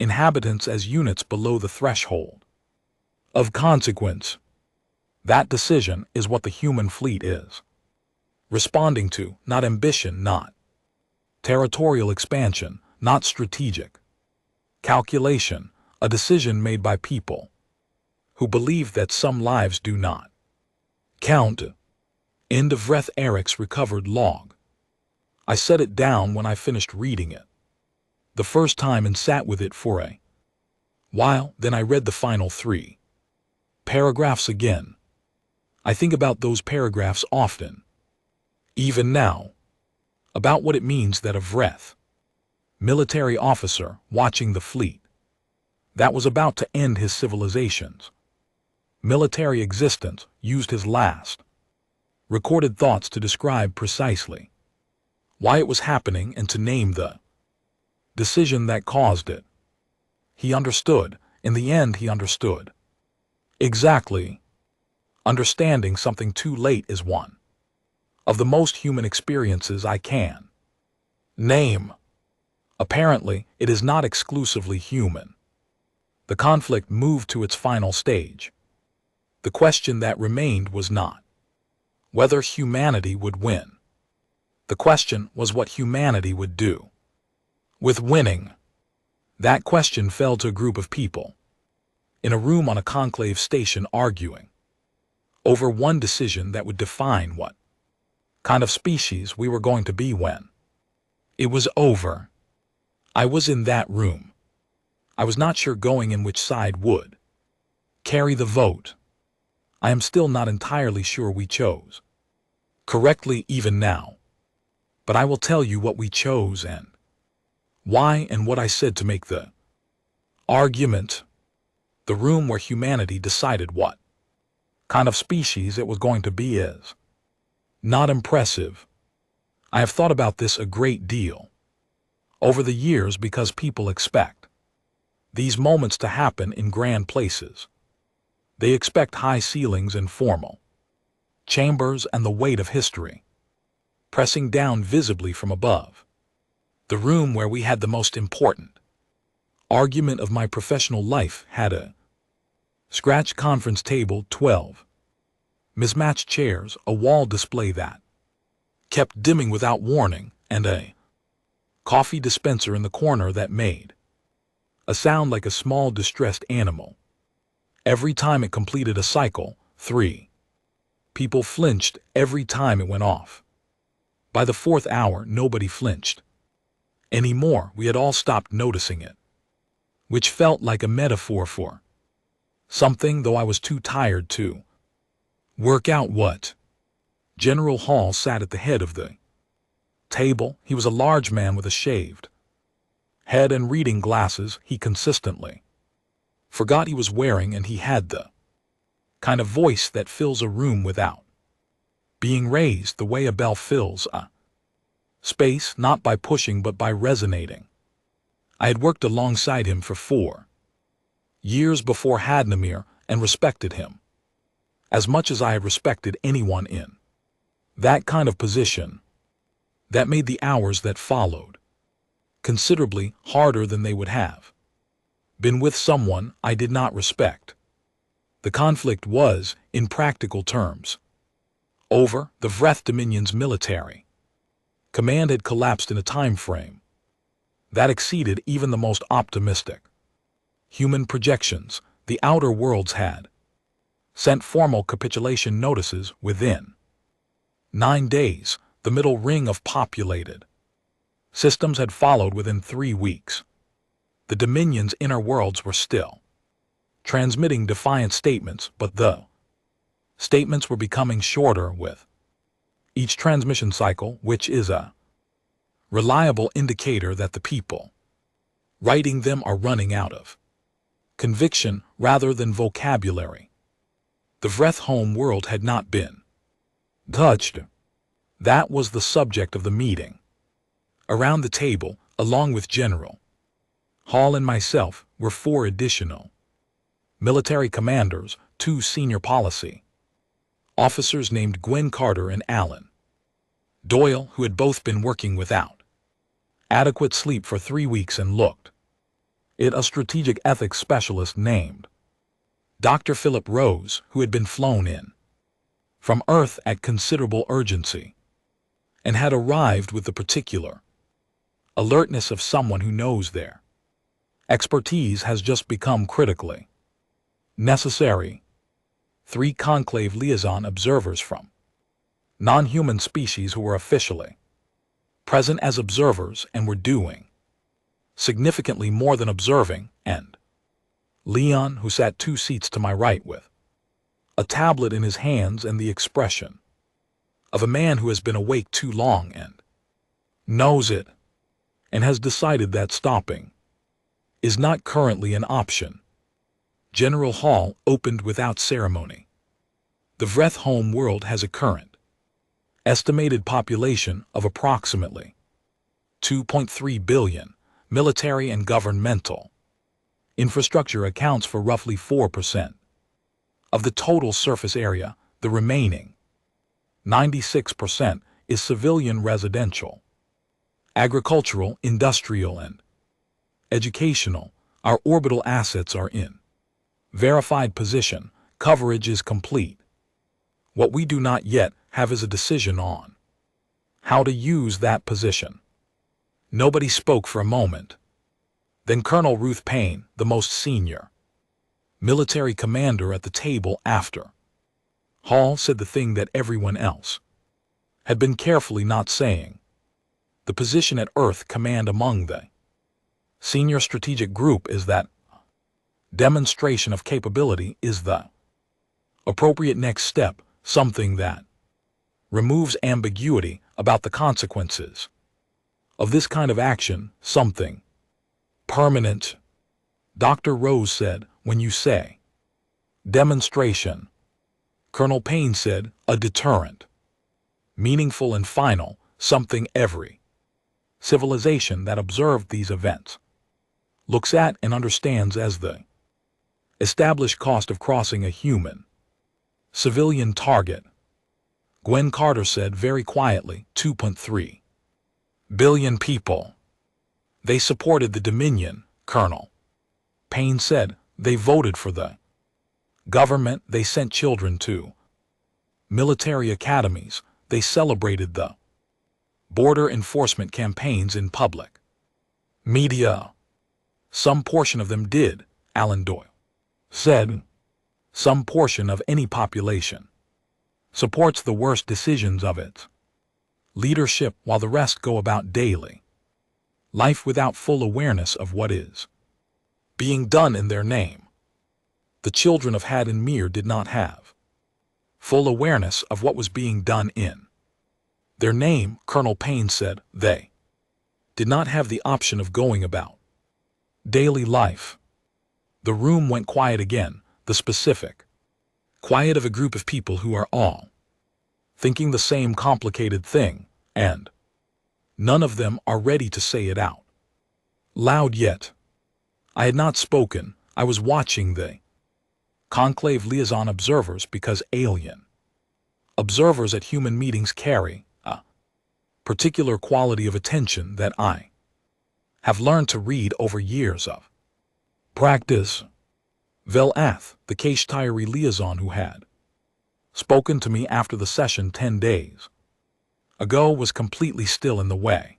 inhabitants as units below the threshold of consequence. That decision is what the human fleet is responding to, not ambition, not territorial expansion, not strategic calculation, a decision made by people who believe that some lives do not count. End of Reth Eric's recovered log. I set it down when I finished reading it the first time and sat with it for a while. Then I read the final 3 paragraphs again. I think about those paragraphs often, even now, about what it means that a Vreth military officer watching the fleet that was about to end his civilization's military existence used his last recorded thoughts to describe precisely why it was happening and to name the decision that caused it. He understood. In the end, he understood. Exactly. Understanding something too late is one of the most human experiences I can name. Apparently, it is not exclusively human. The conflict moved to its final stage. The question that remained was not whether humanity would win. The question was what humanity would do with winning. That question fell to a group of people in a room on a conclave station arguing over one decision that would define what kind of species we were going to be when it was over. I was in that room. I was not sure going in which side would carry the vote. I am still not entirely sure we chose correctly even now. But I will tell you what we chose and why and what I said to make the argument. The room where humanity decided what kind of species it was going to be is not impressive. I have thought about this a great deal over the years because people expect these moments to happen in grand places. They expect high ceilings and formal chambers and the weight of history pressing down visibly from above. The room where we had the most important argument of my professional life had a scratch conference table, 12 mismatched chairs, a wall display that kept dimming without warning, and a coffee dispenser in the corner that made a sound like a small distressed animal every time it completed a cycle. 3 people flinched every time it went off. By the 4th hour, nobody flinched anymore. We had all stopped noticing it, which felt like a metaphor for something, though I was too tired to work out what. General Hall sat at the head of the table. He was a large man with a shaved head and reading glasses he consistently forgot he was wearing, and he had the kind of voice that fills a room without being raised, the way a bell fills a space, not by pushing but by resonating. I had worked alongside him for 4 years before Hadnamir and respected him as much as I had respected anyone in that kind of position. That made the hours that followed considerably harder than they would have been with someone I did not respect. The conflict was, in practical terms, over. The Vreth Dominion's military command had collapsed in a time frame that exceeded even the most optimistic human projections. The outer worlds had sent formal capitulation notices within 9 days. The middle ring of populated systems had followed within 3 weeks. The Dominion's inner worlds were still transmitting defiant statements, but the statements were becoming shorter with each transmission cycle, which is a reliable indicator that the people writing them are running out of conviction rather than vocabulary. The Vreth home world had not been touched. That was the subject of the meeting. Around the table, along with General Hall and myself, were 4 additional Military commanders, 2 senior policy officers named Gwen Carter and Alan Doyle, who had both been working without adequate sleep for 3 weeks and looked it a strategic ethics specialist named Dr. Philip Rose, who had been flown in from Earth at considerable urgency and had arrived with the particular alertness of someone who knows their expertise has just become critically necessary. 3 conclave liaison observers from non-human species who were officially present as observers and were doing significantly more than observing, and Leon, who sat 2 seats to my right with a tablet in his hands and the expression of a man who has been awake too long and knows it and has decided that stopping is not currently an option. General Hall opened without ceremony. The Vreth home world has a current estimated population of approximately 2.3 billion. Military and governmental infrastructure accounts for roughly 4% of the total surface area. The remaining 96% is civilian residential, agricultural, industrial, and educational. Our orbital assets are in verified position. Coverage is complete. What we do not yet have is a decision on how to use that position. Nobody spoke for a moment. Then Colonel Ruth Payne, the most senior military commander at the table after Hall, said the thing that everyone else had been carefully not saying. The position at Earth Command among the senior strategic group is that demonstration of capability is the appropriate next step, something that removes ambiguity about the consequences of this kind of action, something permanent. Dr. Rose said, when you say demonstration, Colonel Payne said, a deterrent, meaningful and final, something every civilization that observed these events looks at and understands as the established cost of crossing a human civilian target. Gwen Carter said very quietly, 2.3 billion people. They supported the Dominion, Colonel Payne said. They voted for the government. They sent children to military academies. They celebrated the border enforcement campaigns in public media. Some portion of them did, Alan Doyle said. Some portion of any population supports the worst decisions of its leadership, while the rest go about daily life without full awareness of what is being done in their name. The children of Had and Mir did not have full awareness of what was being done in their name, Colonel Payne said. They did not have the option of going about daily life. The room went quiet again, the specific quiet of a group of people who are all thinking the same complicated thing, and none of them are ready to say it out loud yet. I had not spoken. I was watching the conclave liaison observers because alien observers at human meetings carry a particular quality of attention that I have learned to read over years of practice. Velath, the HFY liaison who had spoken to me after the session 10 days ago, was completely still in the way.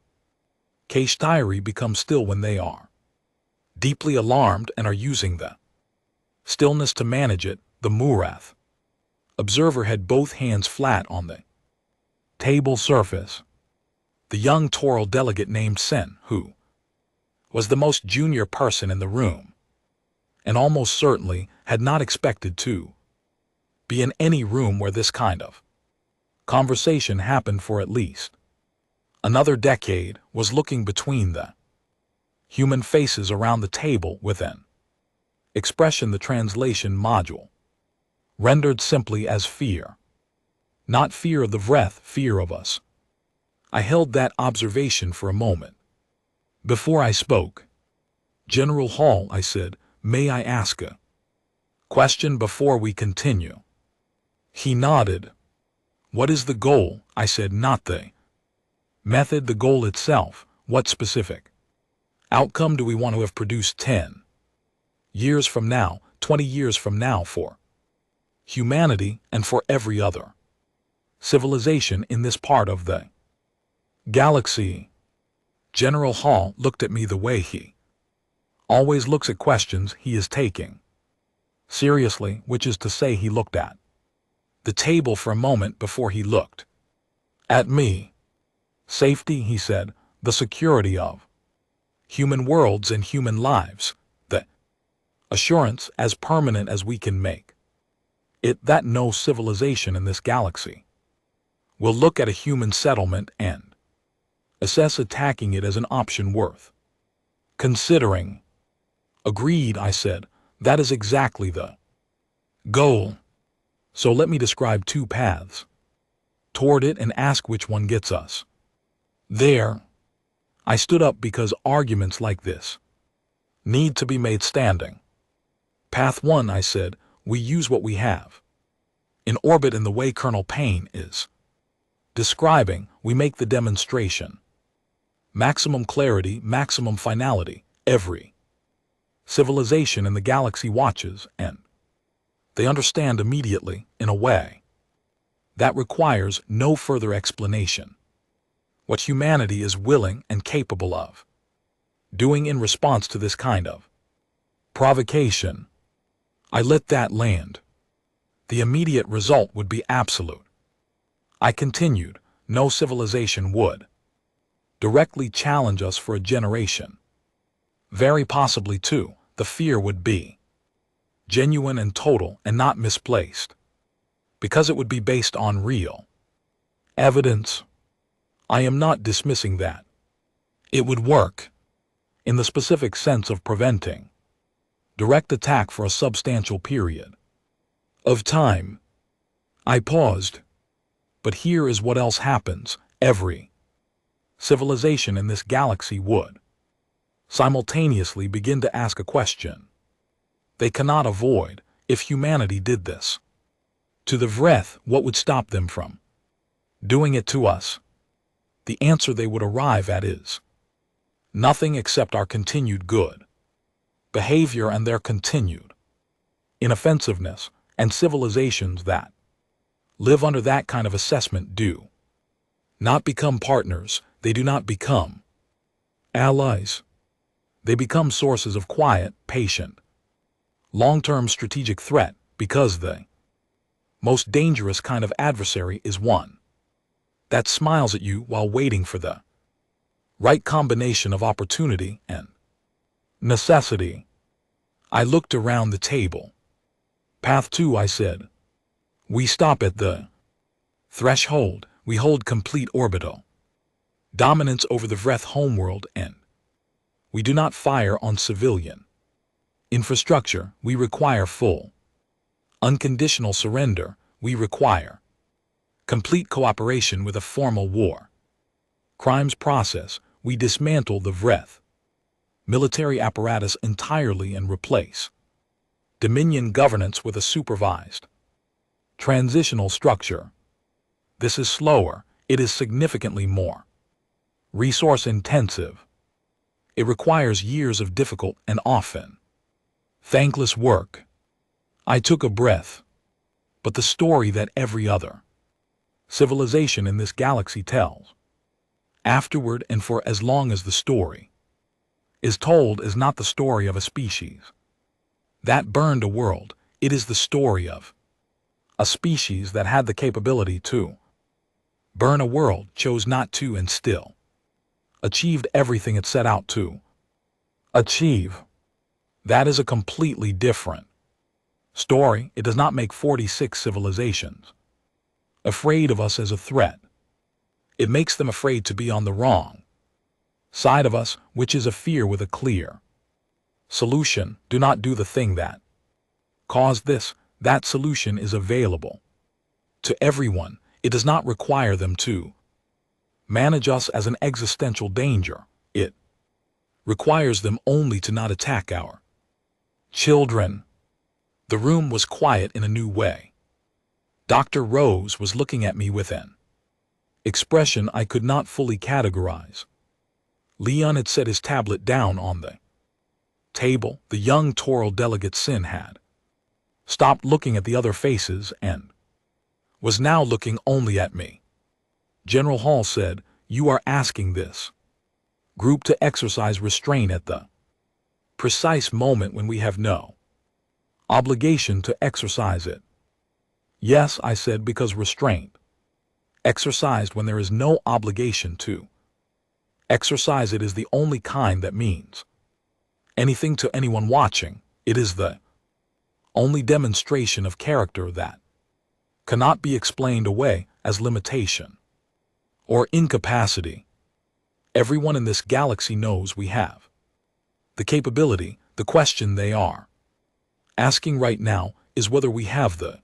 HFY become still when they are deeply alarmed and are using the stillness to manage it. The Murath observer had both hands flat on the table surface. The young Toral delegate named Sen, who was the most junior person in the room, and almost certainly had not expected to be in any room where this kind of conversation happened for at least another decade, was looking between the human faces around the table with an expression the translation module rendered simply as fear. Not fear of the Vreth, fear of us. I held that observation for a moment before I spoke. General Hall, I said, may I ask a Question before we continue. He nodded. What is the goal? I said, not the method, the goal itself. What specific outcome do we want to have produced 10 years from now, 20 years from now for humanity and for every other civilization in this part of the galaxy? General Hall looked at me the way he always looks at questions he is taking seriously, which is to say he looked at the table for a moment before he looked at me. Safety, he said, the security of human worlds and human lives, the assurance as permanent as we can make it that no civilization in this galaxy will look at a human settlement and assess attacking it as an option worth considering. Agreed, I said, that is exactly the goal. So let me describe 2 paths toward it and ask which one gets us there. I stood up because arguments like this need to be made standing. Path 1, I said, we use what we have in orbit in the way Colonel Payne is describing. We make the demonstration. Maximum clarity, maximum finality. Every civilization in the galaxy watches, and they understand immediately in a way that requires no further explanation what humanity is willing and capable of doing in response to this kind of provocation. I let that land. The immediate result would be absolute. I continued, no civilization would directly challenge us for a generation. Very possibly, too, the fear would be genuine and total and not misplaced, because it would be based on real evidence. I am not dismissing that. It would work in the specific sense of preventing direct attack for a substantial period of time. I paused. But here is what else happens. Every civilization in this galaxy would simultaneously begin to ask a question they cannot avoid. If humanity did this to the Vreth, what would stop them from doing it to us? The answer they would arrive at is nothing except our continued good behavior and their continued inoffensiveness, and civilizations that live under that kind of assessment do not become partners. They do not become allies. They become sources of quiet, patient, long-term strategic threat, because the most dangerous kind of adversary is one that smiles at you while waiting for the right combination of opportunity and necessity. I looked around the table. Path 2, I said. We stop at the threshold. We hold complete orbital dominance over the Vreth homeworld, and we do not fire on civilian infrastructure. We require full, unconditional surrender. We require complete cooperation with a formal war crimes process. We dismantle the Vreth military apparatus entirely and replace Dominion governance with a supervised transitional structure. This is slower. It is significantly more resource intensive. It requires years of difficult and often thankless work. I took a breath. But the story that every other civilization in this galaxy tells afterward and for as long as the story is told is not the story of a species that burned a world. It is the story of a species that had the capability to burn a world, chose not to, and still achieved everything it set out to achieve. That is a completely different story. It does not make 46 civilizations afraid of us as a threat. It makes them afraid to be on the wrong side of us, which is a fear with a clear solution. Do not do the thing that caused this. That solution is available to everyone. It does not require them to manage us as an existential danger. It requires them only to not attack our children. The room was quiet in a new way. Dr. Rose was looking at me with an expression I could not fully categorize. Leon had set his tablet down on the table. The young Toro delegate Sin had stopped looking at the other faces and was now looking only at me. General Hall said, "You are asking this group to exercise restraint at the precise moment when we have no obligation to exercise it." "Yes," I said, "because restraint exercised when there is no obligation to exercise it is the only kind that means anything to anyone watching. It is the only demonstration of character that cannot be explained away as limitation or incapacity. Everyone in this galaxy knows we have the capability. The question they are asking right now is whether we have the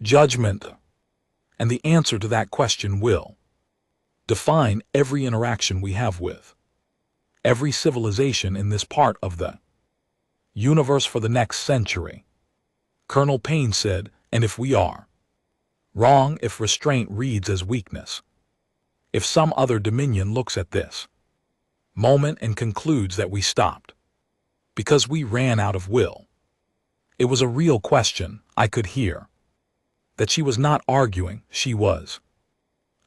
judgment, and the answer to that question will define every interaction we have with every civilization in this part of the universe for the next century." Colonel Payne said, "And if we are wrong, if restraint reads as weakness, if some other dominion looks at this moment and concludes that we stopped because we ran out of will." It was a real question. I could hear that she was not arguing, she was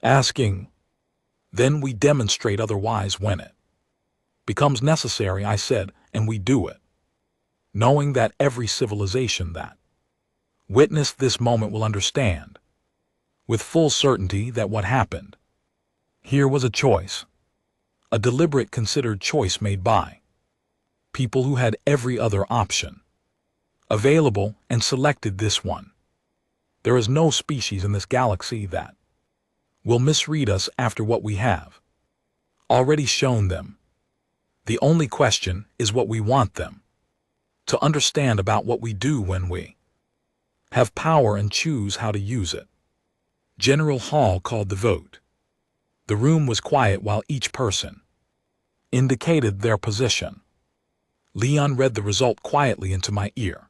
asking. "Then we demonstrate otherwise when it becomes necessary," I said, "and we do it, knowing that every civilization that witnessed this moment will understand with full certainty that what happened here was a choice, a deliberate, considered choice made by people who had every other option available and selected this one. There is no species in this galaxy that will misread us after what we have already shown them. The only question is what we want them to understand about what we do when we have power and choose how to use it." General Hall called the vote. The room was quiet while each person indicated their position. Leon read the result quietly into my ear,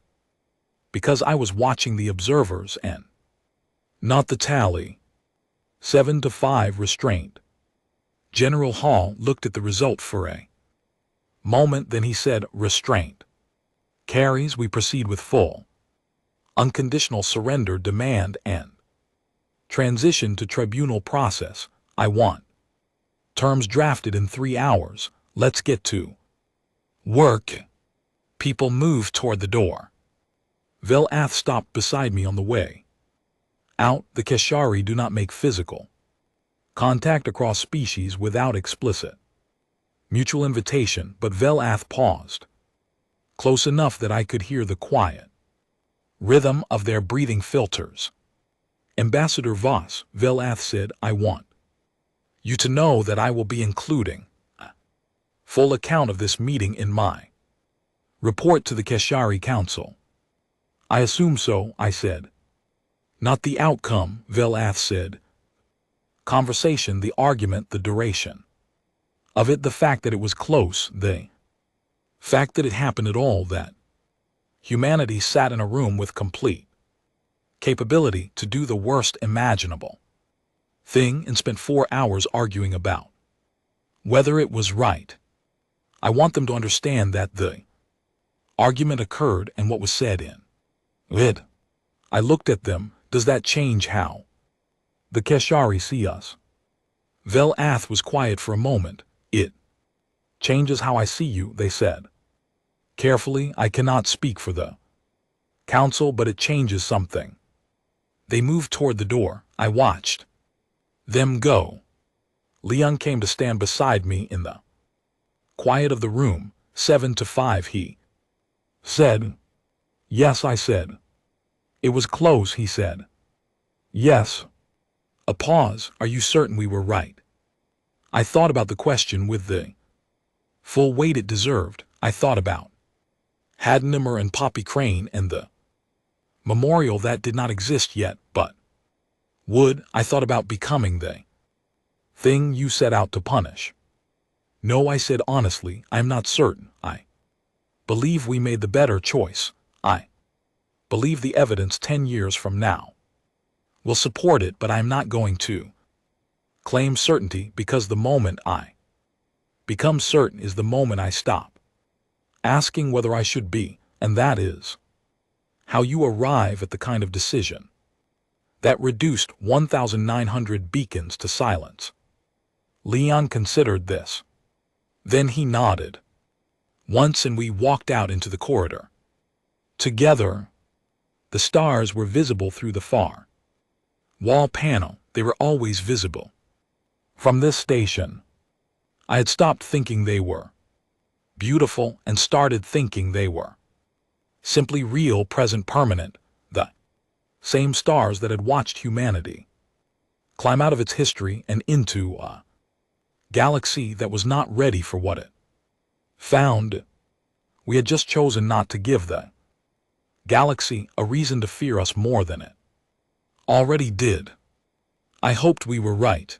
because I was watching the observers and not the tally. 7-5 restraint. General Hall looked at the result for a moment, then he said, "Restraint carries. We proceed with full, unconditional surrender demand and transition to tribunal process. I want terms drafted in 3 hours. Let's get to work." People moved toward the door. Velath stopped beside me on the way out. The Keshari do not make physical contact across species without explicit mutual invitation, but Velath paused close enough that I could hear the quiet rhythm of their breathing filters. "Ambassador Voss," Velath said, "I want you to know that I will be including a full account of this meeting in my report to the Keshari Council." "I assume so," I said. "Not the outcome," Velath said. "Conversation, the argument, the duration of it, the fact that it was close, the fact that it happened at all, that humanity sat in a room with complete capability to do the worst imaginable thing and spent 4 hours arguing about whether it was right. I want them to understand that the argument occurred and what was said in it." I looked at them. "Does that change how the Keshari see us?" Velath was quiet for a moment. "It changes how I see you," they said. Carefully, "I cannot speak for the council, but it changes something." They moved toward the door. I watched them go. Leon came to stand beside me in the quiet of the room. 7-5, he said. "Yes," I said. "It was close," he said. "Yes." A pause. "Are you certain we were right?" I thought about the question with the full weight it deserved. I thought about Hadnimer and Poppy Crane and the memorial that did not exist yet, but would. I thought about becoming the thing you set out to punish. "No," I said honestly, "I am not certain. I believe we made the better choice. I believe the evidence 10 years from now. Will support it, but I am not going to claim certainty, because the moment I become certain is the moment I stop asking whether I should be, and that is how you arrive at the kind of decision that reduced 1,900 beacons to silence. Leon considered this. Then he nodded once and we walked out into the corridor. Together, the stars were visible through the far wall panel. They were always visible. From this station, I had stopped thinking they were beautiful and started thinking they were simply real, present, permanent, the same stars that had watched humanity climb out of its history and into a galaxy that was not ready for what it found. We had just chosen not to give the galaxy a reason to fear us more than it already did. I hoped we were right.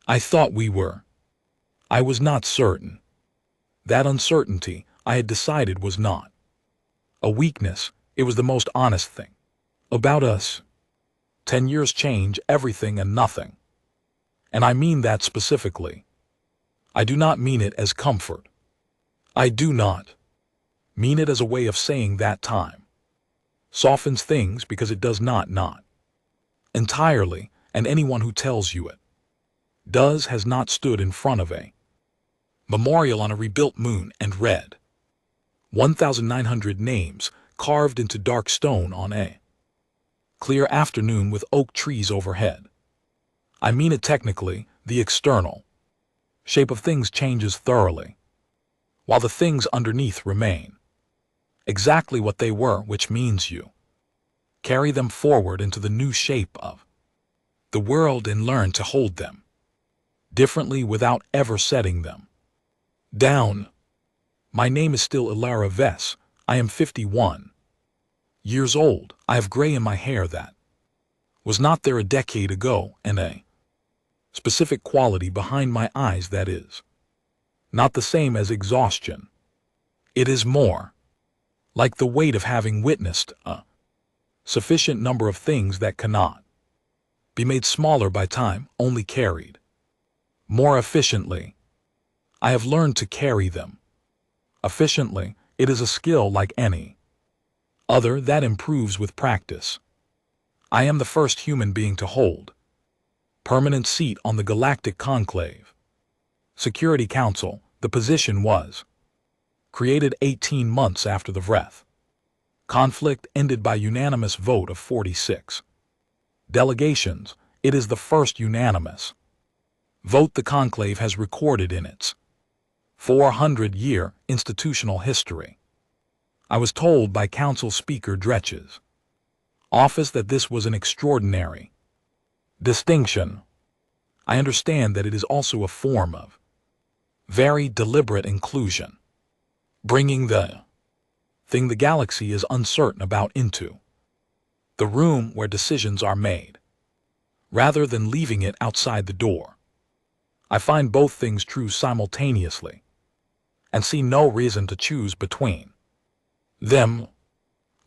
I thought we were. I was not certain. That uncertainty, I had decided, was not a weakness. It was the most honest thing about us. 10 years change everything and nothing. And I mean that specifically. I do not mean it as comfort. I do not mean it as a way of saying that time softens things, because it does not entirely, and anyone who tells you it does has not stood in front of a memorial on a rebuilt moon and read 1,900 names carved into dark stone on a clear afternoon with oak trees overhead. I mean it technically. The external shape of things changes thoroughly, while the things underneath remain exactly what they were, which means you carry them forward into the new shape of the world and learn to hold them differently without ever setting them down. My name is still Ilara Vess. I am 51 years old. I have gray in my hair that was not there a decade ago, and a specific quality behind my eyes that is not the same as exhaustion. It is more like the weight of having witnessed a sufficient number of things that cannot be made smaller by time, only carried more efficiently. I have learned to carry them efficiently. It is a skill like any other that improves with practice. I am the first human being to hold permanent seat on the Galactic Conclave Security Council. The position was created 18 months after the Vreth conflict ended by unanimous vote of 46 delegations. It is the first unanimous vote the Conclave has recorded in its 400-year institutional history. I was told by Council Speaker Dretch's office that this was an extraordinary distinction. I understand that it is also a form of very deliberate inclusion, bringing the thing the galaxy is uncertain about into the room where decisions are made, rather than leaving it outside the door. I find both things true simultaneously, and see no reason to choose between them.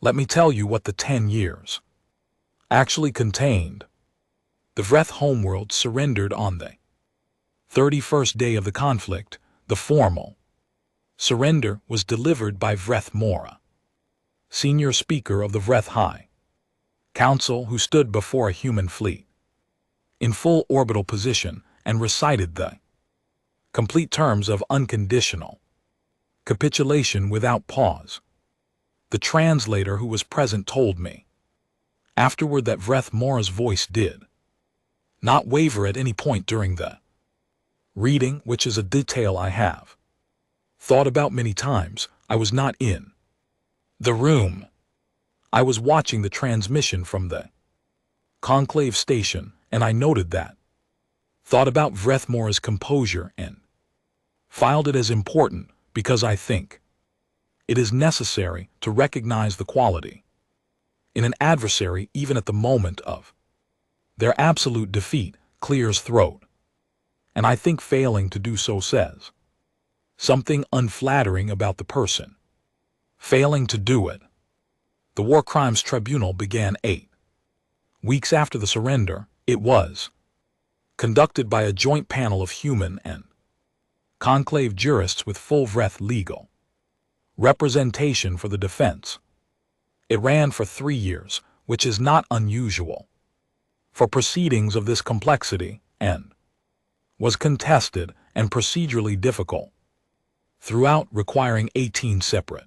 Let me tell you what the 10 years actually contained. The Vreth homeworld surrendered on the 31st day of the conflict. The formal surrender was delivered by Vreth Mora, senior speaker of the Vreth High Council, who stood before a human fleet in full orbital position and recited the complete terms of unconditional capitulation without pause. The translator who was present told me afterward that Vreth Mora's voice did not waver at any point during the reading, which is a detail I have thought about many times. I was not in the room. I was watching the transmission from the Conclave station, and I noted that, thought about Vreth Mora's composure, and filed it as important because I think it is necessary to recognize the quality in an adversary even at the moment of their absolute defeat clears throat, and I think failing to do so says something unflattering about the person failing to do it. The War Crimes Tribunal began 8 weeks after the surrender. It was conducted by a joint panel of human and conclave jurists with full breadth legal representation for the defense. It ran for 3 years, which is not unusual for proceedings of this complexity, and was contested and procedurally difficult throughout, requiring 18 separate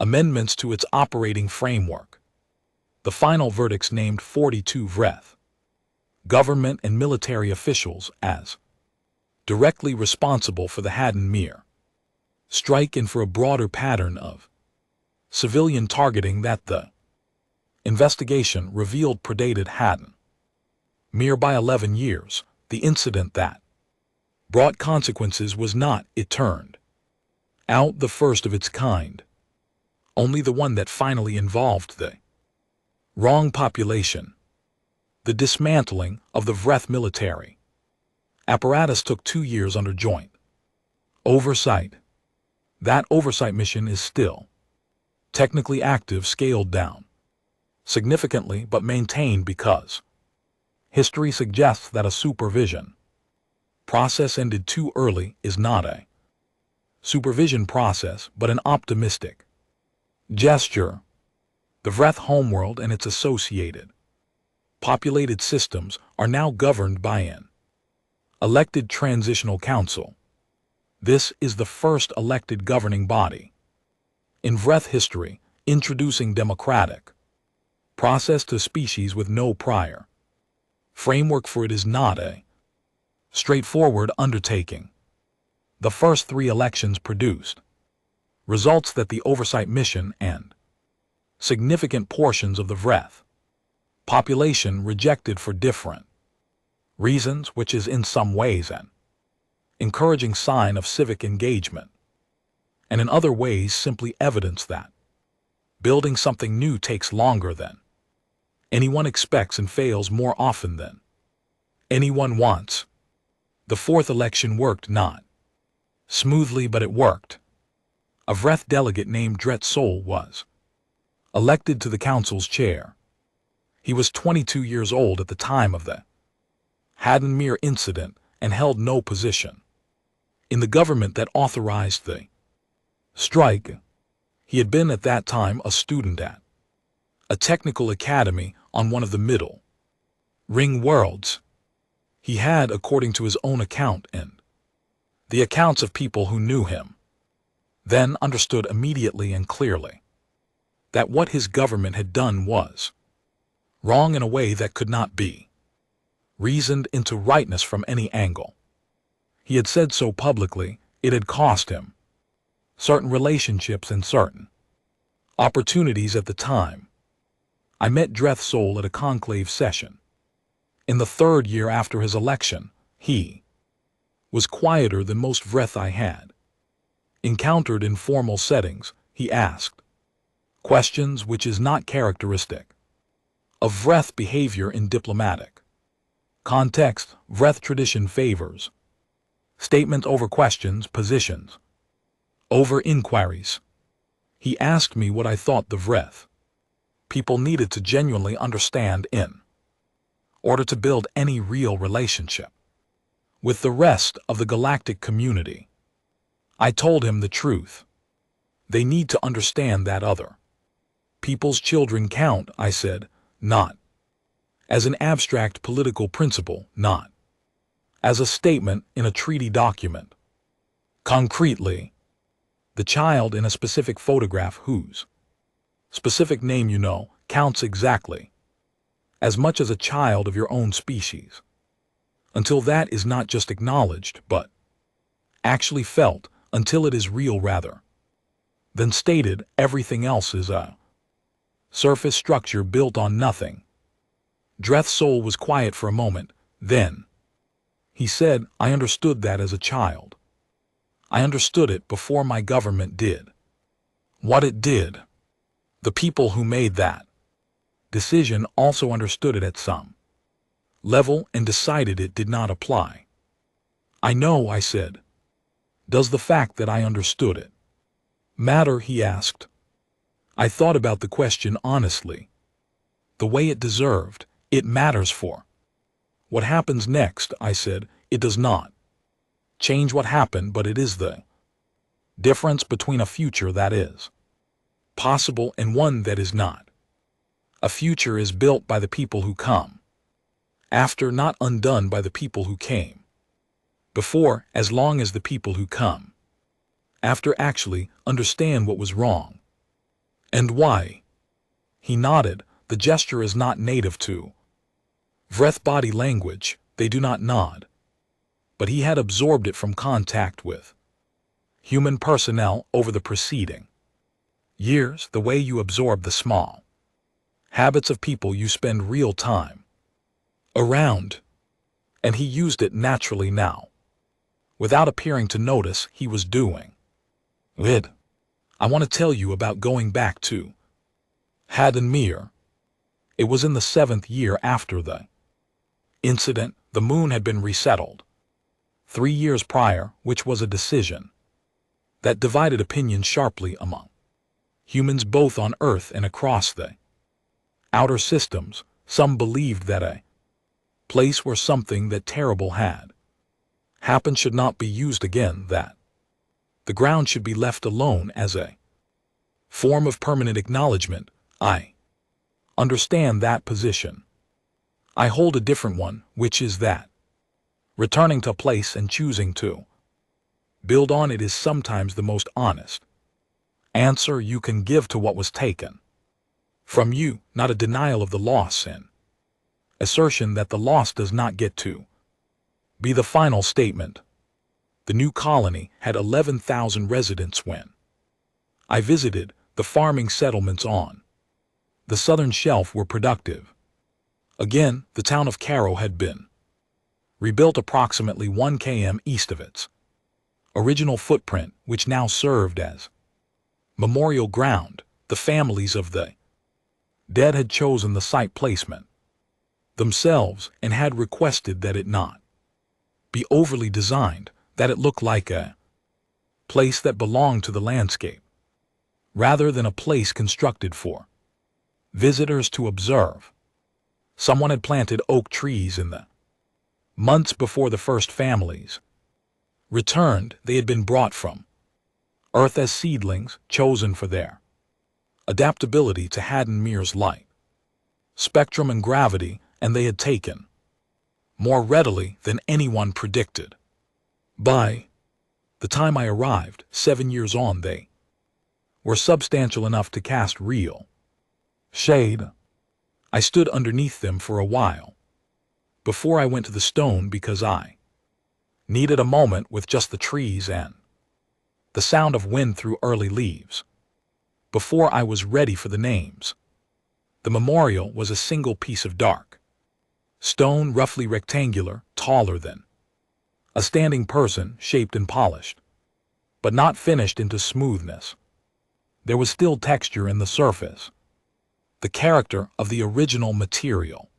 amendments to its operating framework. The final verdicts named 42 VRETH government and military officials as directly responsible for the Haddon Mere strike and for a broader pattern of civilian targeting that the investigation revealed predated Haddon Mere by 11 years. The incident that brought consequences was not, it turned out, the first of its kind, only the one that finally involved the wrong population. The dismantling of the VRETH military apparatus took 2 years under joint oversight. That oversight mission is still technically active, scaled down significantly but maintained because history suggests that a supervision process ended too early is not a supervision process but an optimistic gesture. The VRETH homeworld and its associated populated systems are now governed by an elected transitional council. This is the first elected governing body in VRETH history, introducing democratic process to species with no prior framework for it is not a straightforward undertaking. The first 3 elections produced results that the oversight mission and significant portions of the VRETH population rejected for different reasons, which is in some ways an encouraging sign of civic engagement, and in other ways simply evidence that building something new takes longer than anyone expects and fails more often than anyone wants. The 4th election worked not smoothly, but it worked. A VRETH delegate named Dret Sol was elected to the council's chair. He was 22 years old at the time of the Haddon Mere incident and held no position in the government that authorized the strike. He had been at that time a student at a technical academy on one of the middle ring worlds. He had, according to his own account and the accounts of people who knew him, then understood immediately and clearly that what his government had done was wrong in a way that could not be reasoned into rightness from any angle. He had said so publicly. It had cost him certain relationships and certain opportunities at the time. I met Dret Sol at a conclave session. In the 3rd year after his election, he was quieter than most VRETH I had encountered in formal settings. He asked questions, which is not characteristic of VRETH behavior in diplomatic context. VRETH tradition favors statement over questions, positions over inquiries. He asked me what I thought the VRETH people needed to genuinely understand in order to build any real relationship with the rest of the galactic community. I told him the truth. They need to understand that other people's children count, I said, not as an abstract political principle, not as a statement in a treaty document. Concretely, the child in a specific photograph whose specific name you know counts exactly as much as a child of your own species, until that is not just acknowledged but actually felt, until it is real rather than stated. Everything else is a surface structure built on nothing. Dret Sol was quiet for a moment. Then he said, I understood that as a child. I understood it before my government did what it did. The people who made that decision also understood it at some level and decided it did not apply. I know, I said. Does the fact that I understood it matter? He asked. I thought about the question honestly. The way it deserved, it matters for. What happens next, I said, it does not change what happened, but it is the difference between a future that is possible and one that is not. A future is built by the people who come after, not undone by the people who came before, as long as the people who come after actually understand what was wrong and why. He nodded. The gesture is not native to Vreth body language, they do not nod. But he had absorbed it from contact with human personnel over the preceding years, the way you absorb the small habits of people you spend real time around. And he used it naturally now, without appearing to notice he was doing it. I want to tell you about going back to Haddon Mere. It was in the 7th year after the incident. The moon had been resettled 3 years prior, which was a decision that divided opinion sharply among humans both on Earth and across the outer systems. Some believed that a place where something that terrible had happened should not be used again, that the ground should be left alone as a form of permanent acknowledgement. I understand that position. I hold a different one, which is that returning to a place and choosing to build on it is sometimes the most honest answer you can give to what was taken from you, not a denial of the loss and assertion that the loss does not get to be the final statement. The new colony had 11,000 residents when I visited. The farming settlements on the southern shelf were productive. Again, the town of Caro had been rebuilt approximately 1 km east of its original footprint, which now served as memorial ground. The families of the dead had chosen the site placement themselves and had requested that it not be overly designed, that it look like a place that belonged to the landscape, rather than a place constructed for visitors to observe. Someone had planted oak trees in the months before the first families returned. They had been brought from Earth as seedlings, chosen for their adaptability to Haddon Mere's light spectrum and gravity, and they had taken more readily than anyone predicted. By the time I arrived, 7 years on, they were substantial enough to cast real shade. I stood underneath them for a while before I went to the stone, because I needed a moment with just the trees and the sound of wind through early leaves before I was ready for the names. The memorial was a single piece of dark stone, roughly rectangular, taller than a standing person, shaped and polished, but not finished into smoothness. There was still texture in the surface, the character of the original material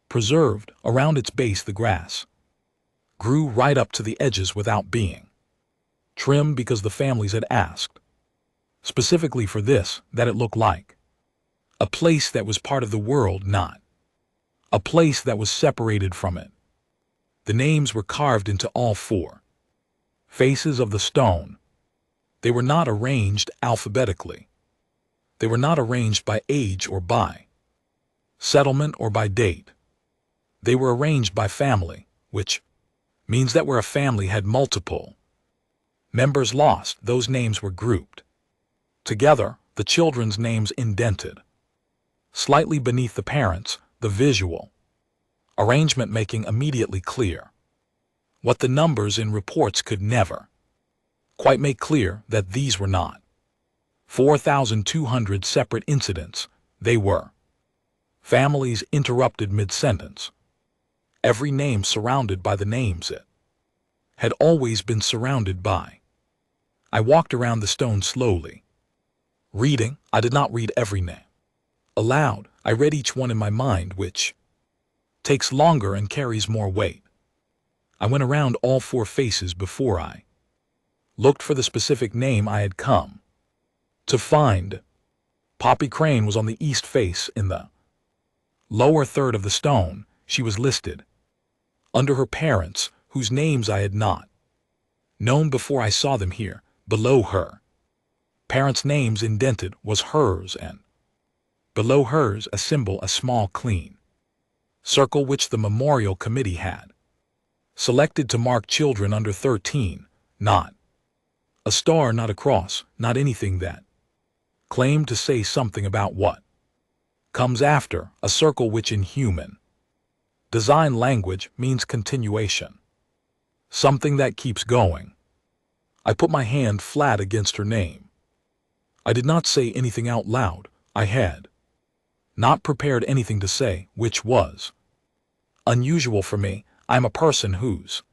preserved. Around its base the grass grew right up to the edges without being trimmed, because the families had asked specifically for this, that it looked like a place that was part of the world, not a place that was separated from it. The names were carved into all 4 faces of the stone. They were not arranged alphabetically. They were not arranged by age or by settlement or by date. They were arranged by family, which means that where a family had multiple members lost, those names were grouped together, the children's names indented slightly beneath the parents', the visual arrangement making immediately clear what the numbers in reports could never quite make clear, that these were not 4,200 separate incidents. They were families interrupted mid-sentence, every name surrounded by the names it had always been surrounded by. I walked around the stone slowly, reading. I did not read every name aloud. I read each one in my mind, which takes longer and carries more weight. I went around all 4 faces before I looked for the specific name I had come to find. Poppy Crane was on the east face in the lower third of the stone. She was listed under her parents, whose names I had not known before I saw them here. Below her parents' names indented was hers, and below hers a symbol, a small clean circle which the memorial committee had selected to mark children under 13, not a star, not a cross, not anything that claimed to say something about what comes after, a circle which in human design language means continuation, something that keeps going. I put my hand flat against her name. I did not say anything out loud. I had not prepared anything to say, which was unusual for me. I'm a person whose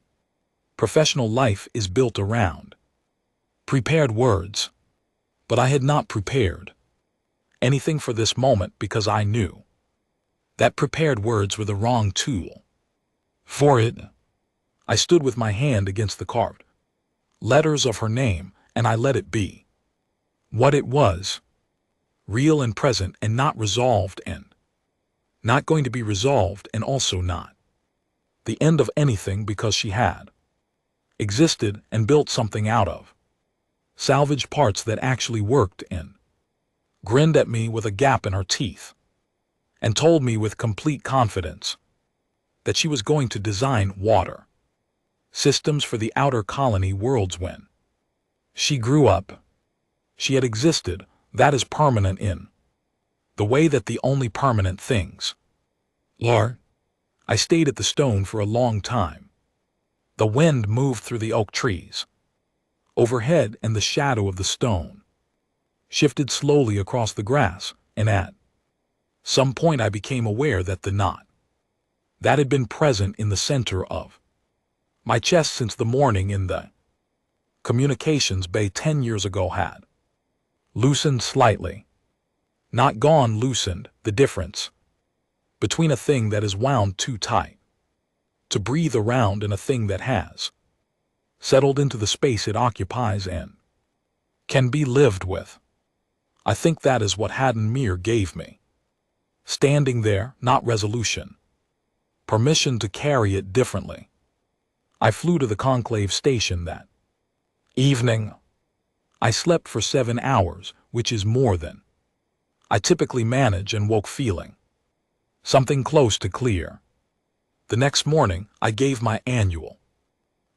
professional life is built around prepared words, but I had not prepared anything for this moment because I knew that prepared words were the wrong tool for it. I stood with my hand against the carved letters of her name, and I let it be what it was, real and present and not resolved and not going to be resolved, and also not the end of anything, because she had existed and built something out of salvaged parts that actually worked, and grinned at me with a gap in her teeth and told me with complete confidence that she was going to design water systems for the outer colony worlds when she grew up. She had existed, that is permanent, in the way that the only permanent things are. I stayed at the stone for a long time. The wind moved through the oak trees overhead, and the shadow of the stone shifted slowly across the grass, and at some point I became aware that the knot that had been present in the center of my chest since the morning in the communications bay 10 years ago had loosened slightly. Not gone, loosened. The difference between a thing that is wound too tight to breathe around and a thing that has settled into the space it occupies and can be lived with. I think that is what Haddon Mere gave me. Standing there, not resolution, permission to carry it differently. I flew to the conclave station that evening. I slept for 7 hours, which is more than I typically manage, and woke feeling something close to clear. The next morning, I gave my annual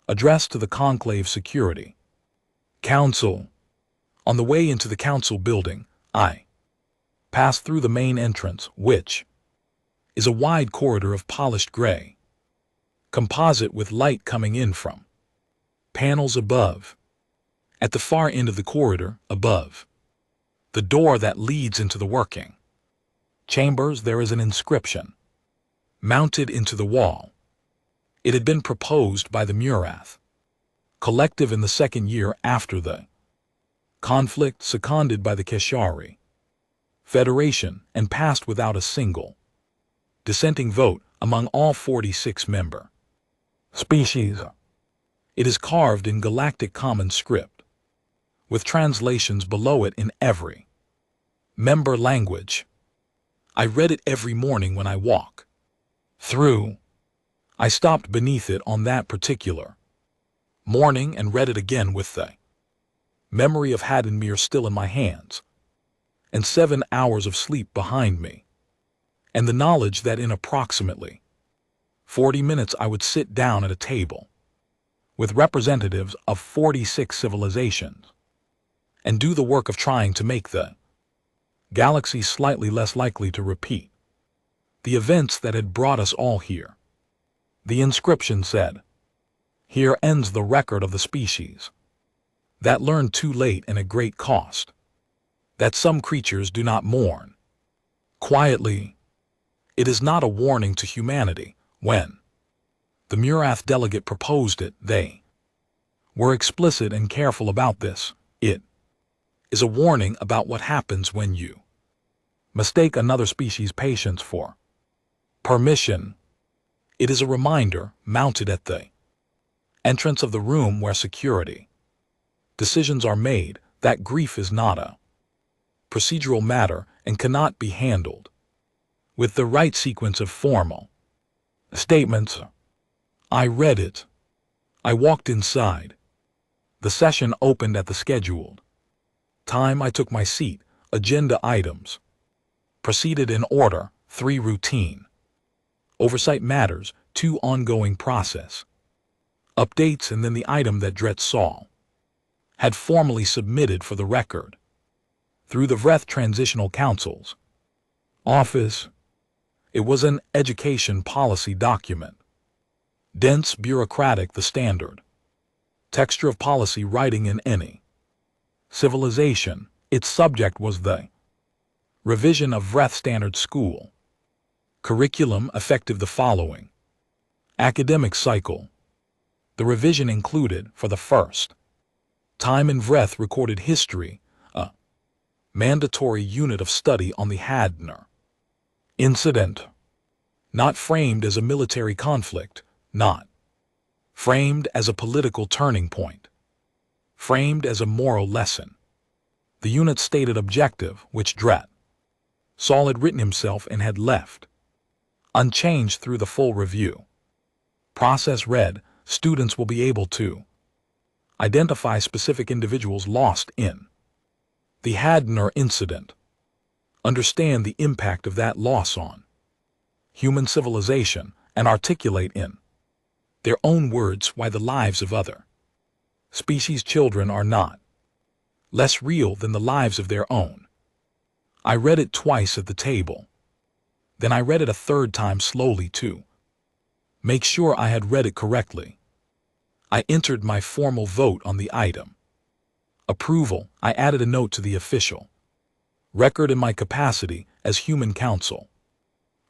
address to the conclave security council. On the way into the council building, I passed through the main entrance, which is a wide corridor of polished gray composite with light coming in from panels above. At the far end of the corridor, above the door that leads into the working chambers, there is an inscription mounted into the wall. It had been proposed by the Murath collective in the second year after the conflict, seconded by the Keshari Federation, and passed without a single dissenting vote among all 46 member species. It is carved in Galactic Common Script, with translations below it in every member language. I read it every morning when I walk through. I stopped beneath it on that particular morning and read it again with the memory of Haddon Mere still in my hands, and 7 hours of sleep behind me, and the knowledge that in approximately 40 minutes I would sit down at a table with representatives of 46 civilizations and do the work of trying to make the galaxy slightly less likely to repeat the events that had brought us all here. The inscription said, "Here ends the record of the species that learned too late and at great cost, that some creatures do not mourn quietly." It is not a warning to humanity. When the Murath delegate proposed it, they were explicit and careful about this. It is a warning about what happens when you mistake another species' patience for permission. It is a reminder, mounted at the entrance of the room where security decisions are made, that grief is not a procedural matter and cannot be handled with the right sequence of formal statements. I read it. I walked inside. The session opened at the scheduled time. I took my seat. Agenda items proceeded in order: 3 routine oversight matters, 2 ongoing process updates, and then the item that Dret Saul had formally submitted for the record through the VRETH Transitional Council's office. It was an education policy document. Dense, bureaucratic, the standard texture of policy writing in any civilization. Its subject was the revision of VRETH Standard School curriculum effective the following academic cycle. The revision included, for the first time in VRETH recorded history, a mandatory unit of study on the Hadner incident, not framed as a military conflict, not framed as a political turning point, framed as a moral lesson. The unit's stated objective, which Dret Saul had written himself and had left unchanged through the full review process, read: students will be able to identify specific individuals lost in the Hadner incident, understand the impact of that loss on human civilization, and articulate in their own words why the lives of other species children are not less real than the lives of their own. I read it twice at the table. Then I read it a third time slowly to make sure I had read it correctly. I entered my formal vote on the item. Approval. I added a note to the official record in my capacity as Human Council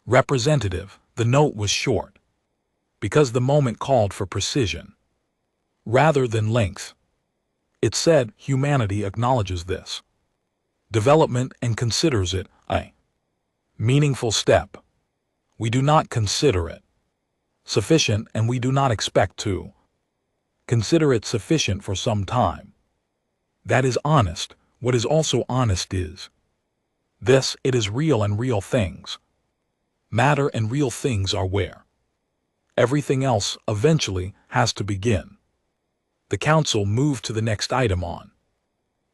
representative. The note was short because the moment called for precision rather than length. It said, humanity acknowledges this development and considers it a meaningful step. We do not consider it sufficient, and we do not expect to consider it sufficient for some time. That is honest. What is also honest is this: it is real, and real things matter, and real things are where everything else eventually has to begin. The council moved to the next item on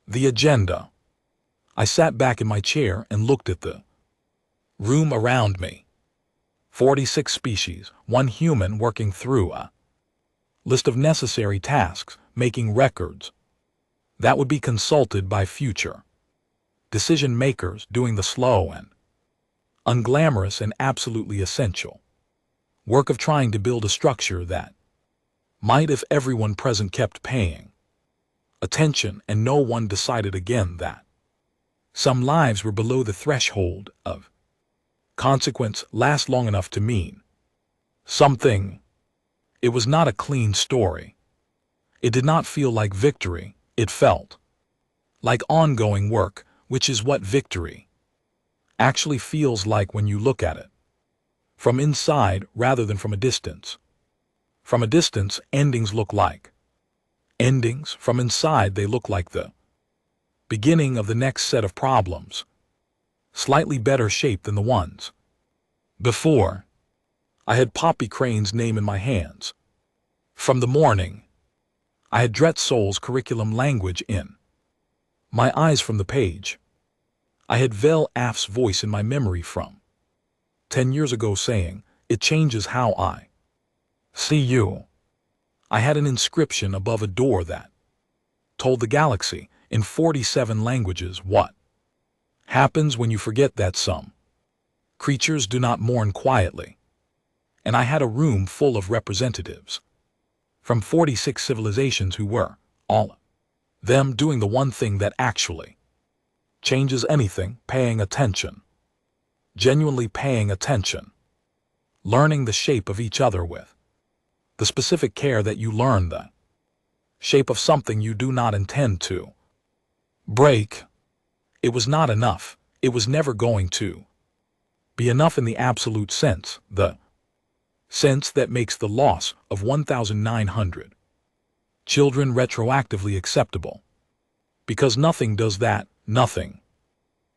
the agenda. I sat back in my chair and looked at the room around me. 46 species, 1 human working through a list of necessary tasks, making records that would be consulted by future decision makers, doing the slow and unglamorous and absolutely essential work of trying to build a structure that might, if everyone present kept paying attention and no one decided again that some lives were below the threshold of consequence, last long enough to mean something. It was not a clean story. It did not feel like victory. It felt like ongoing work, which is what victory actually feels like when you look at it from inside rather than from a distance. From a distance, endings look like endings. From inside, they look like the beginning of the next set of problems, slightly better shaped than the ones before. I had Poppy Crane's name in my hands. From the morning, I had Dret Saul's curriculum language in my eyes from the page. I had Vel Af's voice in my memory from 10 years ago saying, "It changes how I see you." I had an inscription above a door that told the galaxy in 47 languages what happens when you forget that some creatures do not mourn quietly. And I had a room full of representatives from 46 civilizations who were, all of them, doing the one thing that actually changes anything: paying attention, genuinely paying attention, learning the shape of each other with the specific care that you learn the shape of something you do not intend to break. It was not enough. It was never going to be enough in the absolute sense, the sense that makes the loss of 1,900 children retroactively acceptable. Because nothing does that, nothing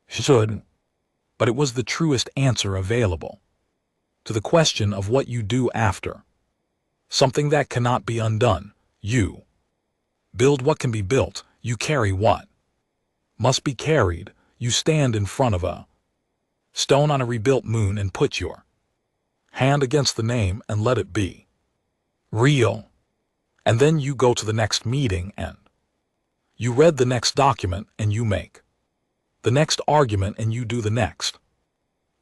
should, but it was the truest answer available to the question of what you do after. Something that cannot be undone. You build what can be built. You carry what must be carried. You stand in front of a stone on a rebuilt moon and put your hand against the name and let it be real. And then you go to the next meeting and you read the next document and you make the next argument and you do the next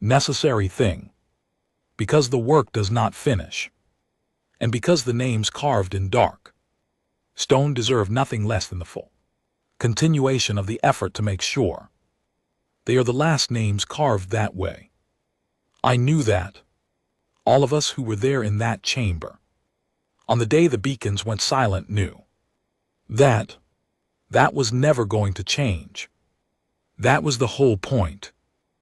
necessary thing. Because the work does not finish. And because the names carved in dark stone deserve nothing less than the full continuation of the effort to make sure they are the last names carved that way. I knew that. All of us who were there in that chamber, on the day the beacons went silent, knew that that was never going to change. That was the whole point.